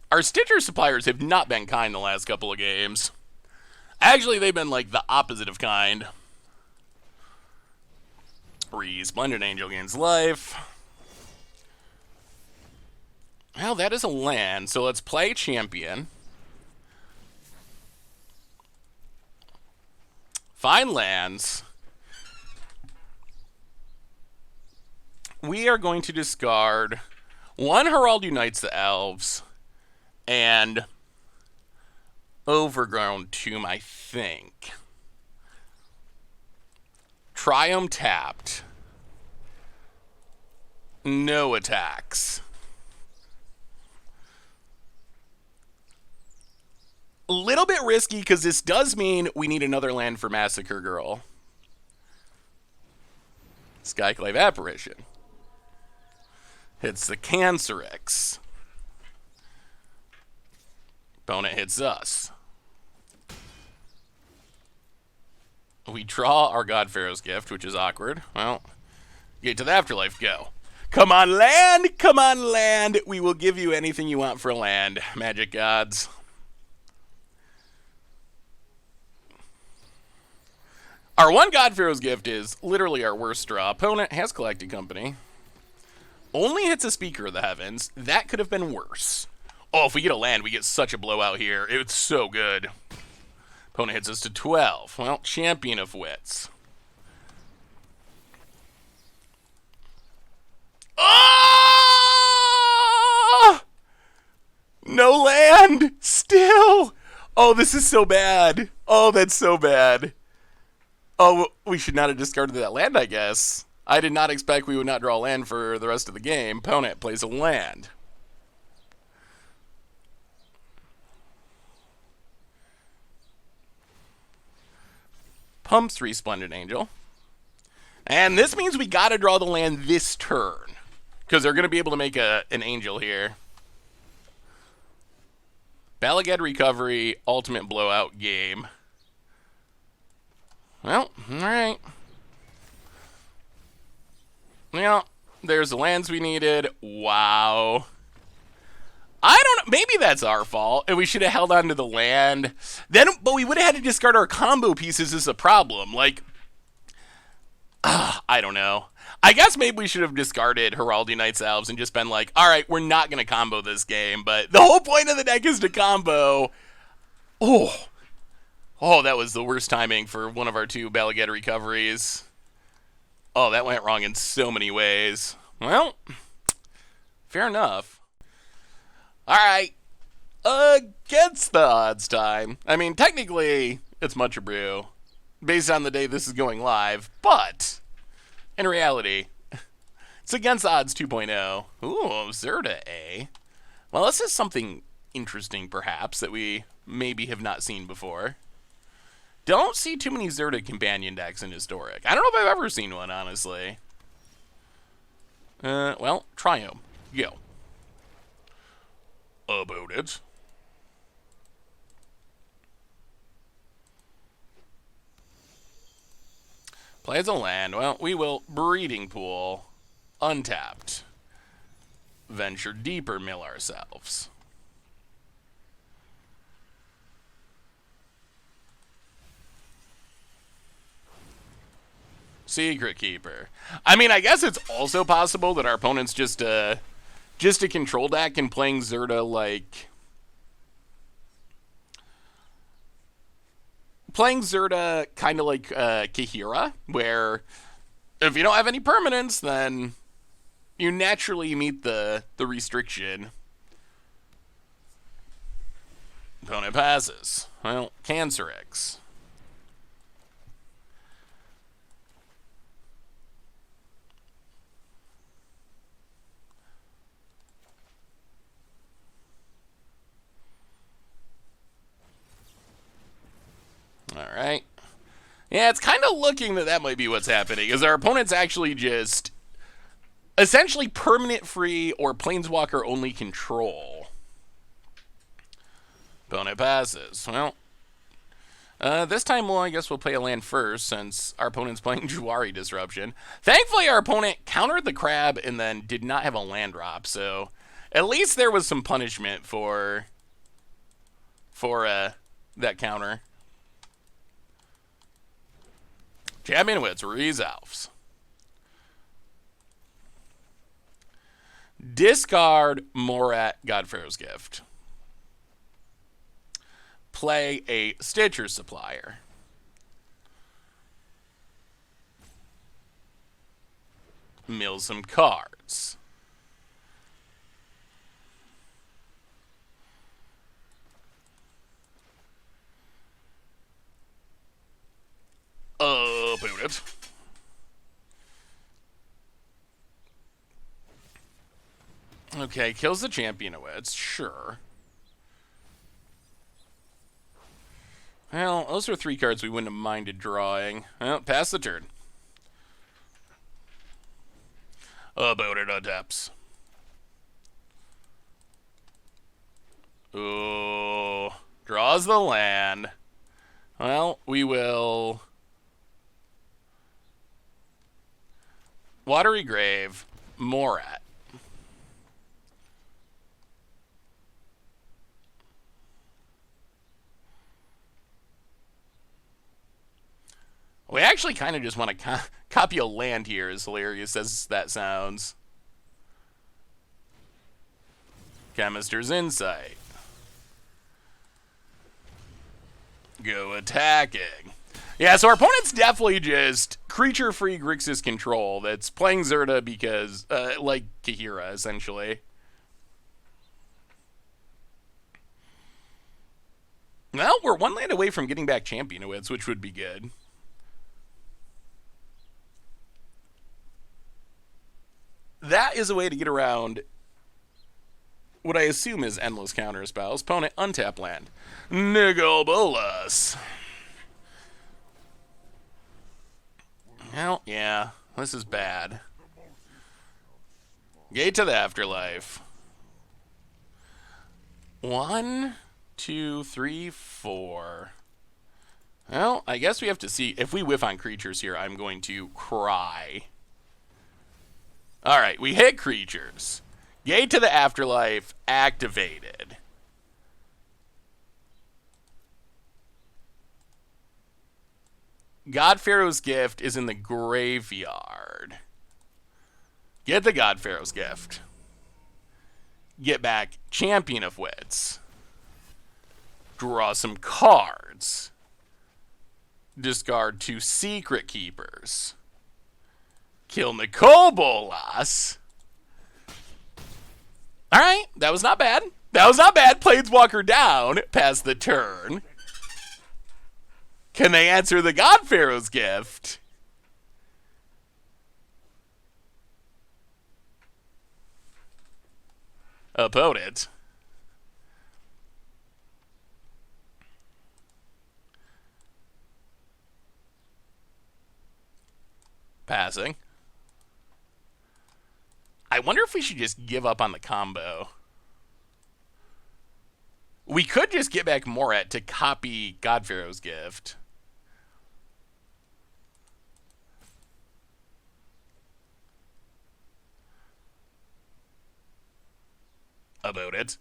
Our Stitcher Suppliers have not been kind the last couple of games. Actually, they've been like the opposite of kind. Resplendent Angel gains life. Well, that is a land, so let's play Champion. Find lands. We are going to discard 1 Harald Unites the Elves and Overgrown Tomb, I think. Triumph tapped. No attacks. A little bit risky because this does mean we need another land for Massacre Girl. Skyclave Apparition. Hits the Cancerix. Opponent hits us. We draw our God Pharaoh's Gift, which is awkward. Well, get to the Afterlife, go. Come on, land! Come on, land! We will give you anything you want for land, Magic Gods. Our 1 God Pharaoh's Gift is literally our worst draw. Opponent has Collecting Company. Only hits a Speaker of the Heavens. That could have been worse. Oh, if we get a land, we get such a blowout here. It's so good. Opponent hits us to 12. Well, Champion of Wits. Oh! No land! Still! Oh, this is so bad. Oh, that's so bad. Oh, we should not have discarded that land, I guess. I did not expect we would not draw land for the rest of the game. Opponent plays a land. Pumps Resplendent Angel. And this means we got to draw the land this turn, because they're going to be able to make an angel here. Balagad Recovery, ultimate blowout game. Well, alright. Well, there's the lands we needed. Wow. I don't know. Maybe that's our fault, and we should have held on to the land. Then, but we would have had to discard our combo pieces as a problem. Like, I don't know. I guess maybe we should have discarded Harald Unites Elves and just been like, all right, we're not going to combo this game, but the whole point of the deck is to combo. Oh, that was the worst timing for one of our 2 Balagad recoveries. Oh, that went wrong in so many ways. Well, fair enough. All right. Against the odds time. I mean, technically, it's Much Abrew, based on the day this is going live, but in reality, it's Against Odds 2.0. Ooh, Zerda A. Well, this is something interesting, perhaps, that we maybe have not seen before. Don't see too many Zerda companion decks in Historic. I don't know if I've ever seen one, honestly. Well, Triome. Go. About it. Play as a land. Well, we will Breeding Pool. Untapped. Venture deeper, mill ourselves. Secret Keeper. I mean, I guess it's also possible that our opponent's just a control deck and playing Zerda like... Playing Zerda kind of like Kahira, where if you don't have any permanents, then you naturally meet the restriction. Opponent passes. Well, Cancerix. Alright. Yeah, it's kind of looking that might be what's happening, is our opponent's actually just essentially permanent free or planeswalker only control. Opponent passes. Well, this time, well, I guess we'll play a land first, since our opponent's playing Juari Disruption. Thankfully, our opponent countered the crab and then did not have a land drop, so at least there was some punishment for that counter. Champion Wits, Elves. Discard Moritte, Godpharaoh's Gift. Play a Stitcher Supplier. Mill some cards. Boot it. Okay, kills the Champion of Wits, sure. Well, those are 3 cards we wouldn't have minded drawing. Well, pass the turn. About it, Adepts. Ooh, draws the land. Well, we will... Watery Grave, Moritte. We actually kind of just want to copy a land here, as hilarious as that sounds. Chemister's Insight. Go attacking. Yeah, so our opponent's definitely just creature-free Grixis control that's playing Zerda because, like Kahira, essentially. Well, we're 1 land away from getting back Champion of Wits, which would be good. That is a way to get around what I assume is endless counter spells. Opponent, untap land. Niggle Bolas. Well, yeah, this is bad. Gate to the Afterlife. 1, 2, 3, 4. Well, I guess we have to see. If we whiff on creatures here, I'm going to cry. Alright, we hit creatures. Gate to the Afterlife activated. Godpharaoh's Gift is in the graveyard. Get the Godpharaoh's Gift. Get back Champion of Wits. Draw some cards. Discard 2 Secret Keepers. Kill Nicole Bolas. Alright, that was not bad. That was not bad. Planeswalker down. Pass the turn. Can they answer the Godpharaoh's Gift? opponent. Passing. I wonder if we should just give up on the combo. We could just get back Moritte to copy Godpharaoh's gift. About it.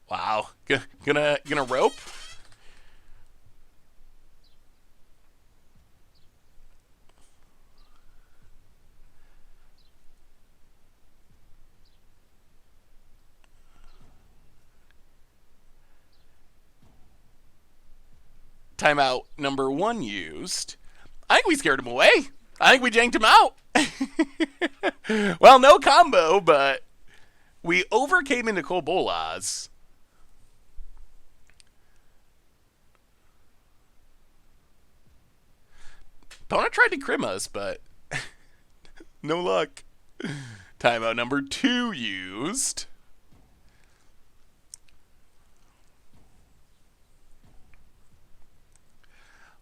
Wow. Gonna rope? Timeout number 1 used. I think we scared him away. I think we janked him out. Well, no combo, but we overcame into Kobolas. Opponent tried to crim us, but no luck. Timeout number 2 used.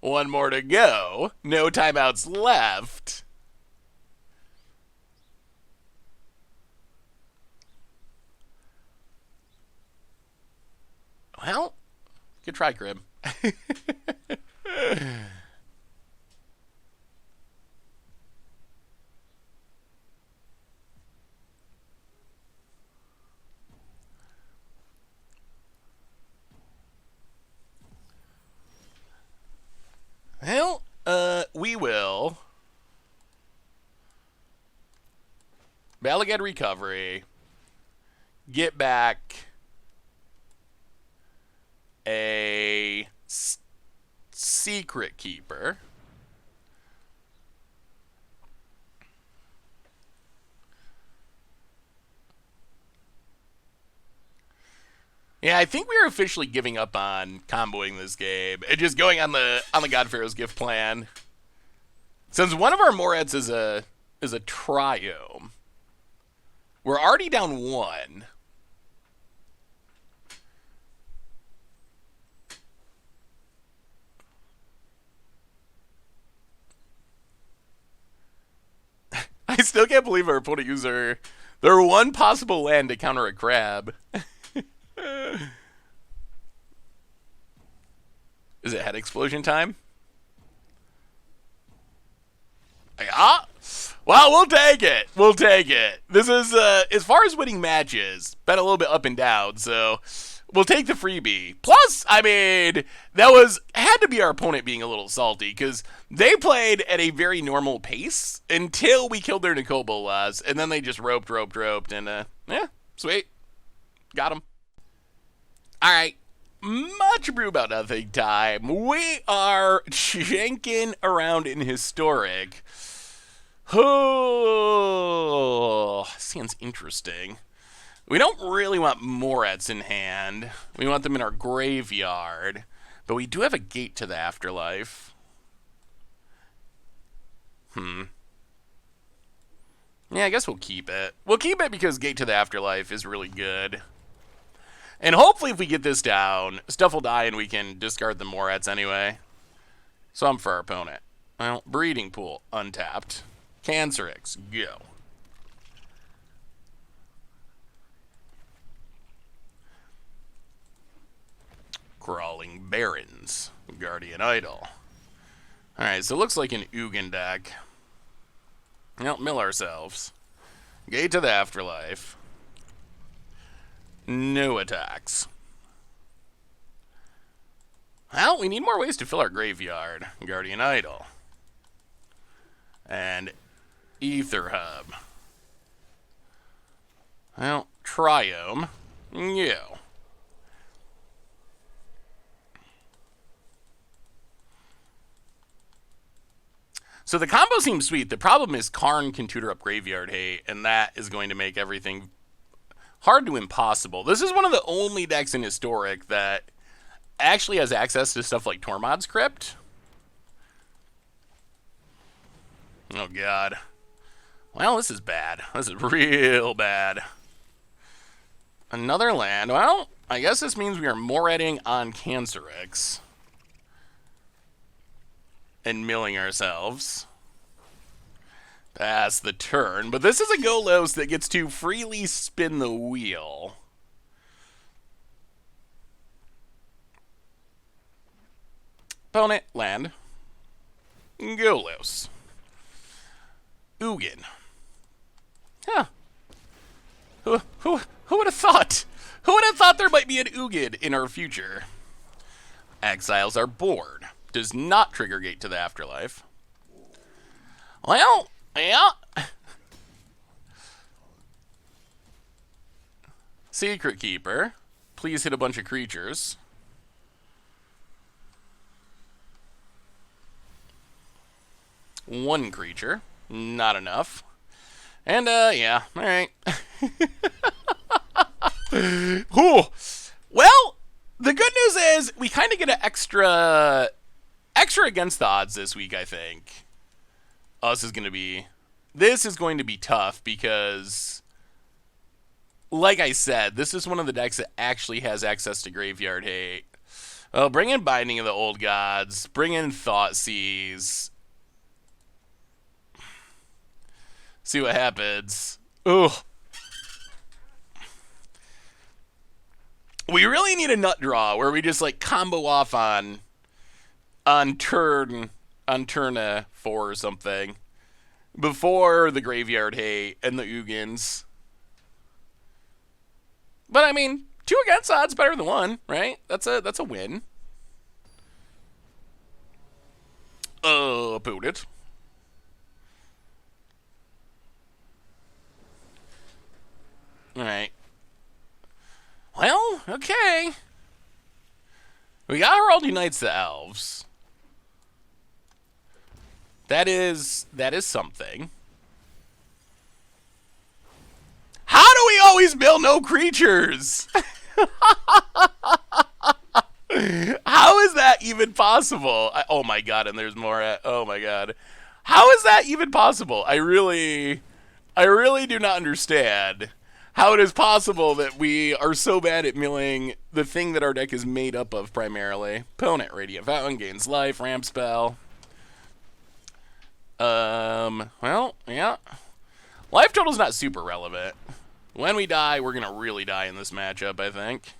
One more to go. No timeouts left. Well, good try, Crib. Well, we will. Balagad recovery. Get back a secret keeper. Yeah, I think we're officially giving up on comboing this game and just going on the Godpharaoh's gift plan. Since one of our Morittes is a triome, we're already down 1. I still can't believe our opponent used their one possible land to counter a crab. Is it head explosion time? Ah! Well, we'll take it. We'll take it. This is, as far as winning matches, been a little bit up and down, so we'll take the freebie. Plus, I mean, had to be our opponent being a little salty, because they played at a very normal pace until we killed their Nicobolas, and then they just roped, and, yeah, sweet. Got them. All right. Much Abrew about nothing time. We are janking around in Historic. Oh, sounds interesting. We don't really want Morittes in hand. We want them in our graveyard. But we do have a gate to the afterlife. Yeah, I guess we'll keep it. We'll keep it because gate to the afterlife is really good. And hopefully if we get this down, stuff will die and we can discard the Morittes anyway. So I'm for our opponent. Well, Breeding Pool, untapped. Cancerix, go. Crawling Barrens, Guardian Idol. Alright, so it looks like an Ugin deck. Well, mill ourselves. Gate to the afterlife. No attacks. Well, we need more ways to fill our graveyard. Guardian Idol. And Ether Hub. Well, Triome. Yeah. So the combo seems sweet. The problem is Karn can tutor up Graveyard Hate, and that is going to make everything hard to impossible. This is one of the only decks in Historic that actually has access to stuff like Tormod's Crypt. Oh, God. Well, this is bad. This is real bad. Another land. Well, I guess this means we are Moretting on Cancerix. And milling ourselves. Pass the turn. But this is a Golos that gets to freely spin the wheel. Opponent, land. Golos. Ugin. Huh. Who would have thought? Who would have thought there might be an Ugin in our future? Exiles our board. Does not trigger Gate to the Afterlife. Well, yeah. Secret Keeper. Please hit a bunch of creatures. One creature. Not enough. And, yeah. Alright. Well, the good news is we kind of get an extra against the odds this week, I think. This is going to be tough because, like I said, this is one of the decks that actually has access to Graveyard Hate. Well, bring in Binding of the Old Gods. Bring in Thoughtseize. See what happens. Ooh. We really need a nut draw where we just like combo off on turn 4 or something before the Graveyard Hate and the Ugins. But I mean, 2 against odds better than 1, right? That's a win. Put it. Alright. Well, okay. We got Harald Unites the Elves. That is something. How do we always mill no creatures? How is that even possible? Oh my god, and there's more. Oh my god. How is that even possible? I really do not understand how it is possible that we are so bad at milling the thing that our deck is made up of primarily. Opponent, Radiant Fountain, gains life, ramp spell. Well, yeah. Life total's not super relevant. When we die, we're gonna really die in this matchup, I think.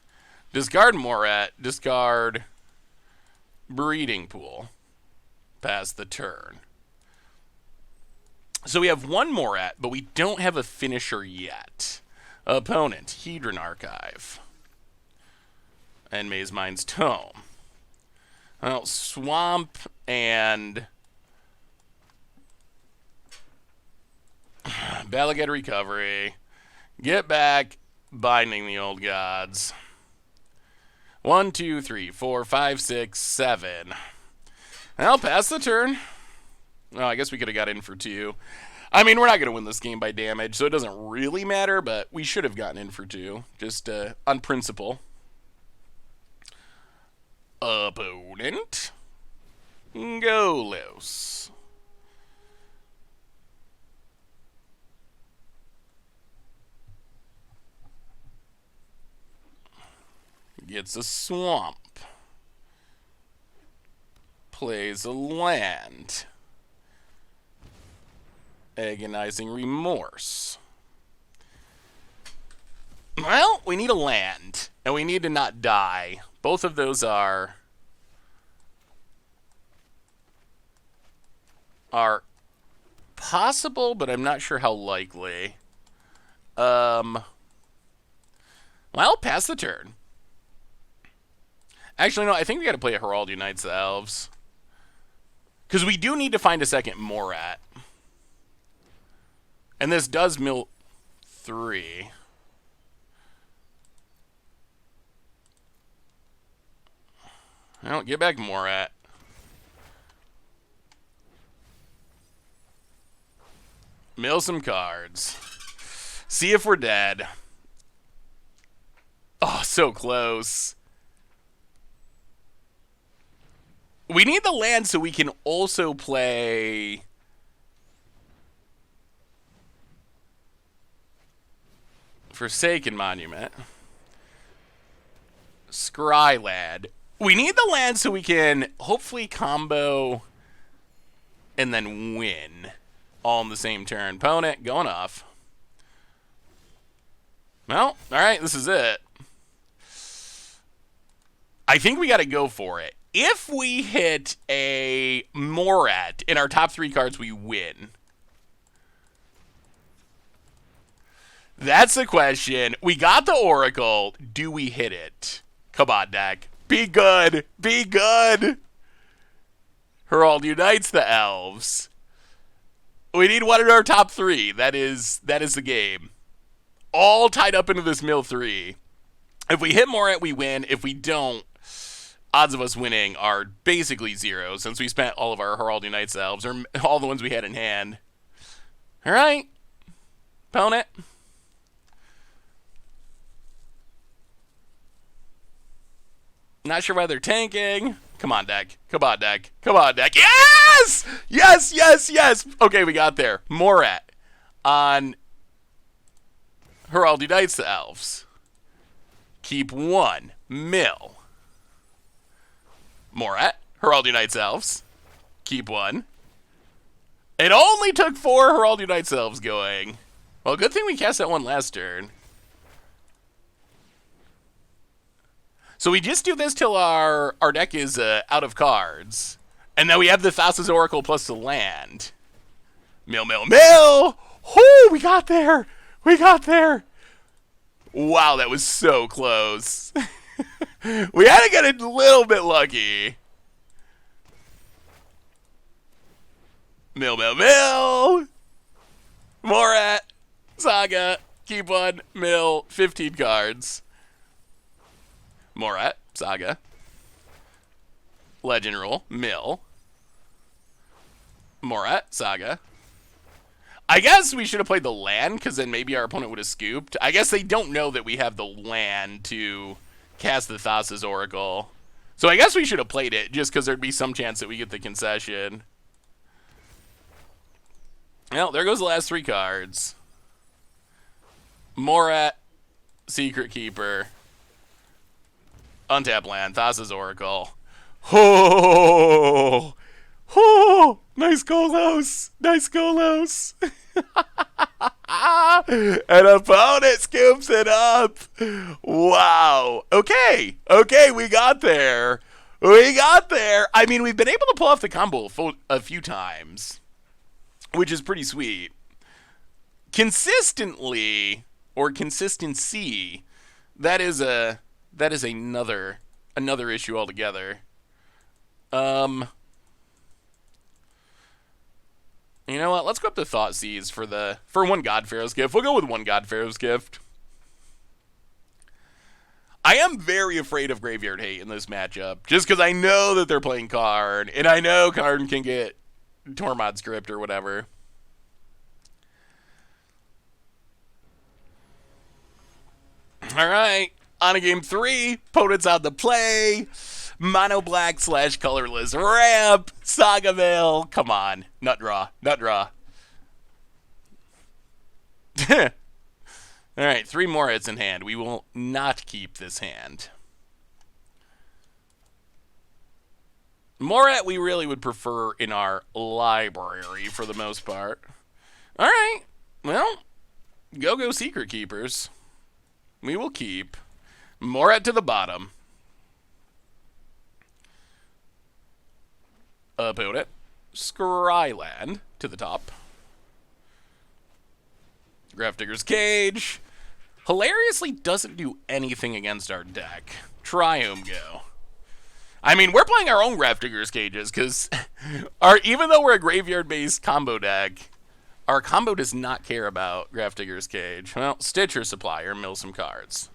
Discard Moritte, discard Breeding Pool. Pass the turn. So we have one Moritte, but we don't have a finisher yet. Opponent, Hedron Archive. And Maze Mind's Tome. Well, Swamp and Balagad Recovery. Get back, Binding the Old Gods. 1, 2, 3, 4, 5, 6, 7. I'll pass the turn. Oh, I guess we could have got in for 2. I mean, we're not going to win this game by damage, so it doesn't really matter, but we should have gotten in for 2, just on principle. Opponent. Golos. Gets a swamp. Plays a land. Agonizing Remorse. Well, we need a land, and we need to not die. Both of those are possible, but I'm not sure how likely. Well, pass the turn. Actually, no, I think we got to play a Harald Unites the Elves. Because we do need to find a second Moritte. And this does mill 3. Well, get back Moritte. Mill some cards. See if we're dead. Oh, so close. We need the land so we can also play Forsaken Monument. Scry Lad. We need the land so we can hopefully combo and then win. All in the same turn. Opponent going off. Well, alright, this is it. I think we got to go for it. If we hit a Moritte in our top 3 cards, we win. That's the question. We got the Oracle. Do we hit it? Come on, deck. Be good. Be good. Harald unites the Elves. We need one in our top 3. That is the game. All tied up into this mill 3. If we hit Moritte, we win. If we don't, odds of us winning are basically 0 since we spent all of our Harald unites the Elves, or all the ones we had in hand. All right. Opponent. Not sure why they're tanking. Come on, deck. Come on, deck. Come on, deck. Yes! Yes, yes, yes! Okay, we got there. Moritte on Harald unites the Elves. Keep 1. Mill. Moritte. Harald unites Elves. Keep 1. It only took 4 Harald unites Elves going. Well, good thing we cast that one last turn. So we just do this till our deck is out of cards. And then we have the Thassa's Oracle plus the land. Mill, mill, mill! Whoo, we got there! We got there! Wow, that was so close. We had to get a little bit lucky. Mill, mill, mill! Moritte, Saga, keep 1, mill, 15 cards. Moritte, Saga, Legend Rule, mill, Moritte, Saga. I guess we should have played the land, because then maybe our opponent would have scooped. I guess they don't know that we have the land to cast the Thassa's Oracle. So I guess we should have played it, just because there'd be some chance that we get the concession. Well, there goes the last 3 cards. Moritte, Secret Keeper, untap land, Thassa's Oracle. Oh! Oh! Nice Golos! Nice Golos! An opponent scoops it up! Wow! Okay! Okay, we got there! We got there! I mean, we've been able to pull off the combo a few times, which is pretty sweet. Consistently, or consistency, that is another issue altogether. You know what? Let's go up to Thoughtseize for 1 God Pharaoh's Gift. We'll go with 1 God Pharaoh's Gift. I am very afraid of Graveyard Hate in this matchup, just because I know that they're playing Karn, and I know Karn can get Tormod Script or whatever. All right. On to game 3, opponent's on the play. Mono black / colorless ramp. Saga Veil. Come on. Nut draw. Nut draw. Alright, 3 more hits in hand. We will not keep this hand. Moritte we really would prefer in our library for the most part. Alright. Well, go Secret Keepers. We will keep Moritte to the bottom. Opponent. Scryland to the top. Grafdigger's Cage. Hilariously doesn't do anything against our deck. Triumph go. I mean, we're playing our own Grafdigger's Cages, because even though we're a graveyard-based combo deck, our combo does not care about Grafdigger's Cage. Well, Stitcher Supplier, mill some cards.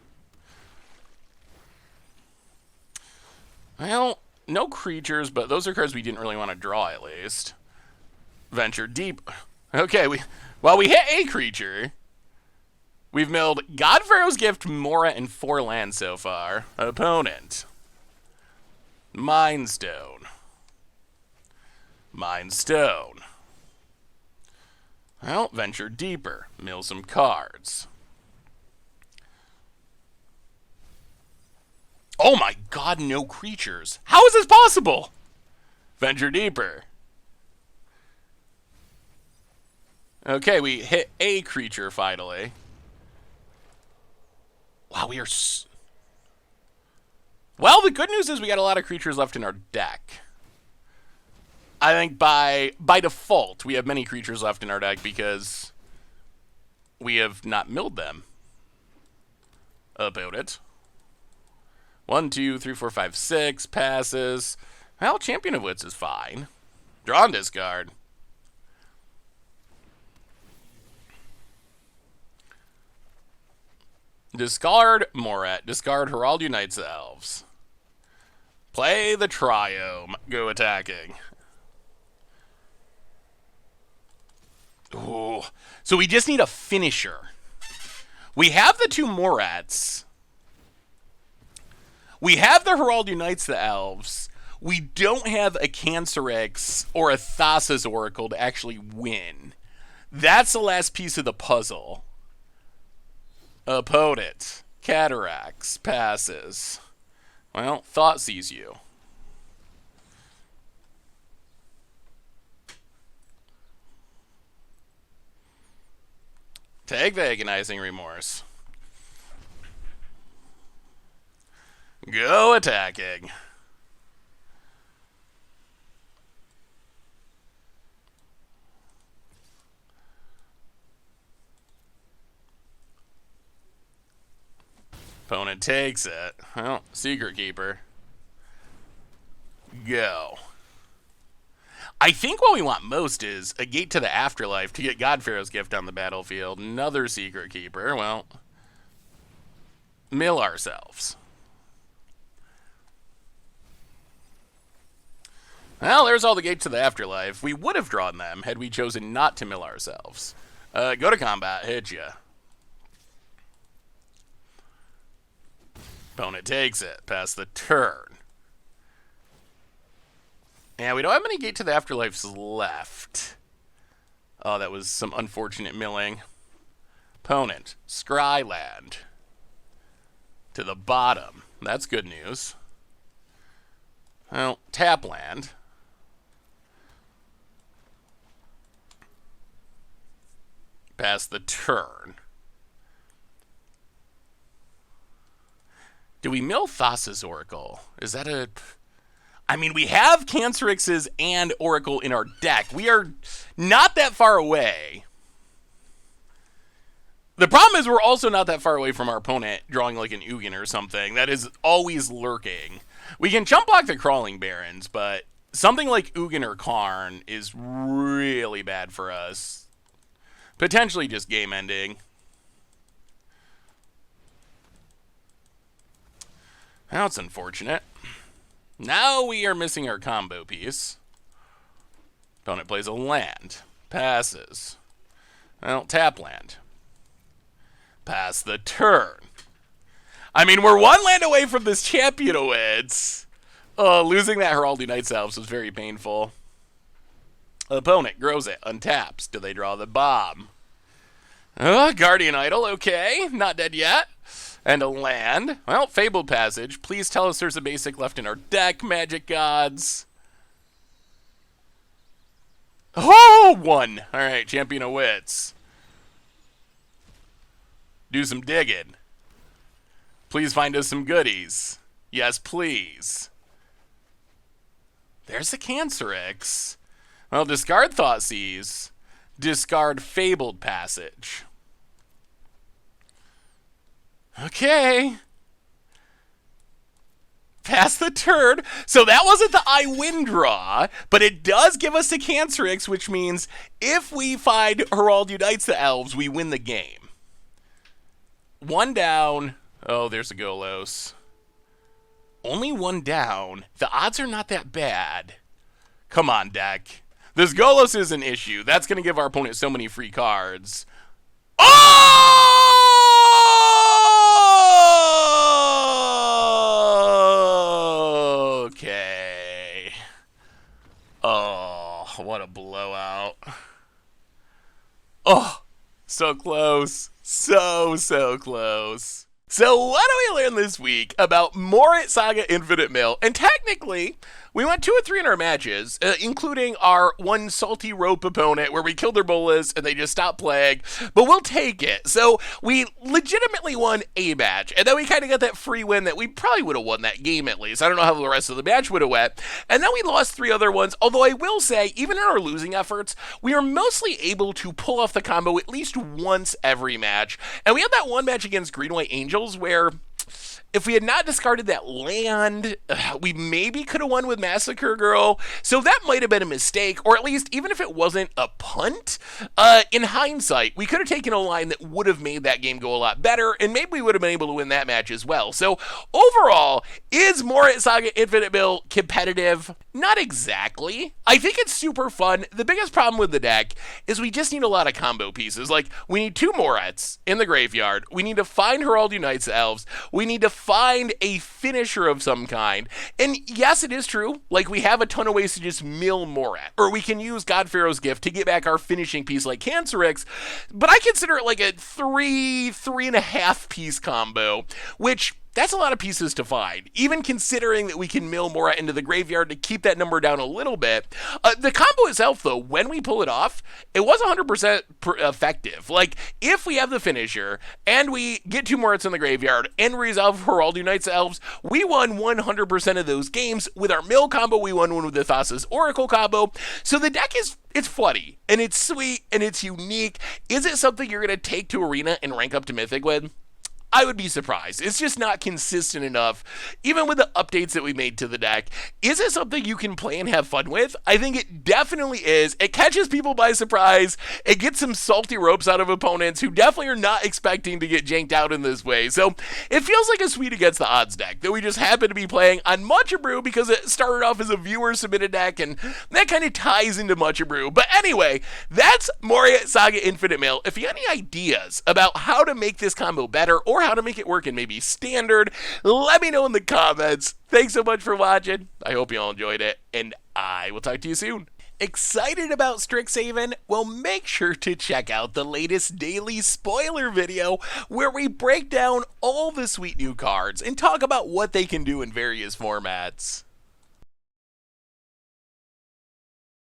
Well, no creatures, but those are cards we didn't really want to draw, at least. Venture Deep. Okay, while we hit a creature, we've milled God Pharaoh's Gift, Moritte, and 4 lands so far. Opponent. Mind Stone. Mind Stone. Well, venture deeper. Mill some cards. Oh my god, no creatures. How is this possible? Venture deeper. Okay, we hit a creature finally. Wow, we are... Well, the good news is we got a lot of creatures left in our deck. I think by default, we have many creatures left in our deck because we have not milled them. About it. 1, 2, 3, 4, 5, 6 passes. Well, Champion of Wits is fine. Draw and discard. Discard Moritte. Discard Harald Unites the Elves. Play the Triome. Go attacking. Ooh. So we just need a finisher. We have the 2 Morittes. We have the Harald Unites the Elves. We don't have a Cancerix or a Thassa's Oracle to actually win. That's the last piece of the puzzle. Opponent. Cataracts. Passes. Well, Thought sees you. Take the Agonizing Remorse. Go attacking. Opponent takes it. Well, Secret Keeper. Go. I think what we want most is a Gate to the Afterlife to get Godpharaoh's Gift on the battlefield. Another Secret Keeper. Well, mill ourselves. Well, there's all the Gates to the Afterlife. We would have drawn them had we chosen not to mill ourselves. Go to combat. Hit ya. Opponent takes it. Pass the turn. Yeah, we don't have many Gate to the Afterlives left. Oh, that was some unfortunate milling. Opponent. Scryland. To the bottom. That's good news. Well, tap land. Pass the turn. Do we mill Thassa's Oracle? Is that a... I mean, we have Cancerix's and Oracle in our deck. We are not that far away. The problem is we're also not that far away from our opponent drawing like an Ugin or something. That is always lurking. We can chump block the Crawling Barrens, but something like Ugin or Karn is really bad for us. Potentially just game ending. That's unfortunate. Now we are missing our combo piece. Opponent plays a land. Passes. Well, tap land. Pass the turn. I mean, we're one land away from this Champion of Wits. Losing that Herald Unites Elves was very painful. Opponent grows it. Untaps. Do they draw the bomb? Guardian Idol. Okay. Not dead yet. And a land. Well, Fabled Passage. Please tell us there's a basic left in our deck, Magic Gods. Oh, 1. All right, Champion of Wits. Do some digging. Please find us some goodies. Yes, please. There's the Cancerix. Well, discard Thoughtseize. Discard Fabled Passage. Okay. Pass the turn. So that wasn't the I win draw, but it does give us the Cancerix, which means if we find Herald Unites the Elves, we win the game. 1 down. Oh, there's a Golos. Only 1 down. The odds are not that bad. Come on, deck. This Golos is an issue. That's going to give our opponent so many free cards. Oh! Okay. Oh, what a blowout. Oh, so close. So close. So what do we learn this week about Moritte Saga Infinite Mill? And technically, we went 2 of 3 in our matches, including our one salty rope opponent where we killed their bolas and they just stopped playing, but we'll take it. So we legitimately won a match, and then we kind of got that free win that we probably would have won that game at least. I don't know how the rest of the match would have went. And then we lost 3 other ones, although I will say, even in our losing efforts, we were mostly able to pull off the combo at least once every match. And we had that one match against Green White Angels where if we had not discarded that land, we maybe could have won with Massacre Girl. So that might have been a mistake, or at least even if it wasn't a punt, in hindsight, we could have taken a line that would have made that game go a lot better, and maybe we would have been able to win that match as well. So overall, is Moritte Saga Infinite Mill competitive? Not exactly. I think it's super fun. The biggest problem with the deck is we just need a lot of combo pieces. Like, we need 2 Morittes in the graveyard. We need to find Harald Unites Elves. We need to find a finisher of some kind. And yes, it is true. Like, we have a ton of ways to just mill Moritte. Or we can use God Pharaoh's Gift to get back our finishing piece like Cancerix. But I consider it like a 3.5 piece combo, which that's a lot of pieces to find, even considering that we can mill Moritte into the graveyard to keep that number down a little bit. The combo itself, though, when we pull it off, it was 100% effective. Like, if we have the finisher, and we get 2 Morittes in the graveyard, and resolve Harald Unites Elves, we won 100% of those games. With our mill combo, we won one with the Thassa's Oracle combo. So the deck it's funny, and it's sweet, and it's unique. Is it something you're going to take to Arena and rank up to Mythic with? I would be surprised. It's just not consistent enough, even with the updates that we made to the deck. Is it something you can play and have fun with? I think it definitely is. It catches people by surprise. It gets some salty ropes out of opponents who definitely are not expecting to get janked out in this way. So it feels like a sweet against the odds deck that we just happen to be playing on Much Abrew because it started off as a viewer-submitted deck, and that kind of ties into Much Abrew. But anyway, that's Moritte Saga Infinite Mill. If you have any ideas about how to make this combo better or how to make it work in maybe standard, let me know in the comments. Thanks so much for watching. I hope you all enjoyed it, and I will talk to you soon. Excited about Strixhaven? Well, make sure to check out the latest daily spoiler video where we break down all the sweet new cards and talk about what they can do in various formats.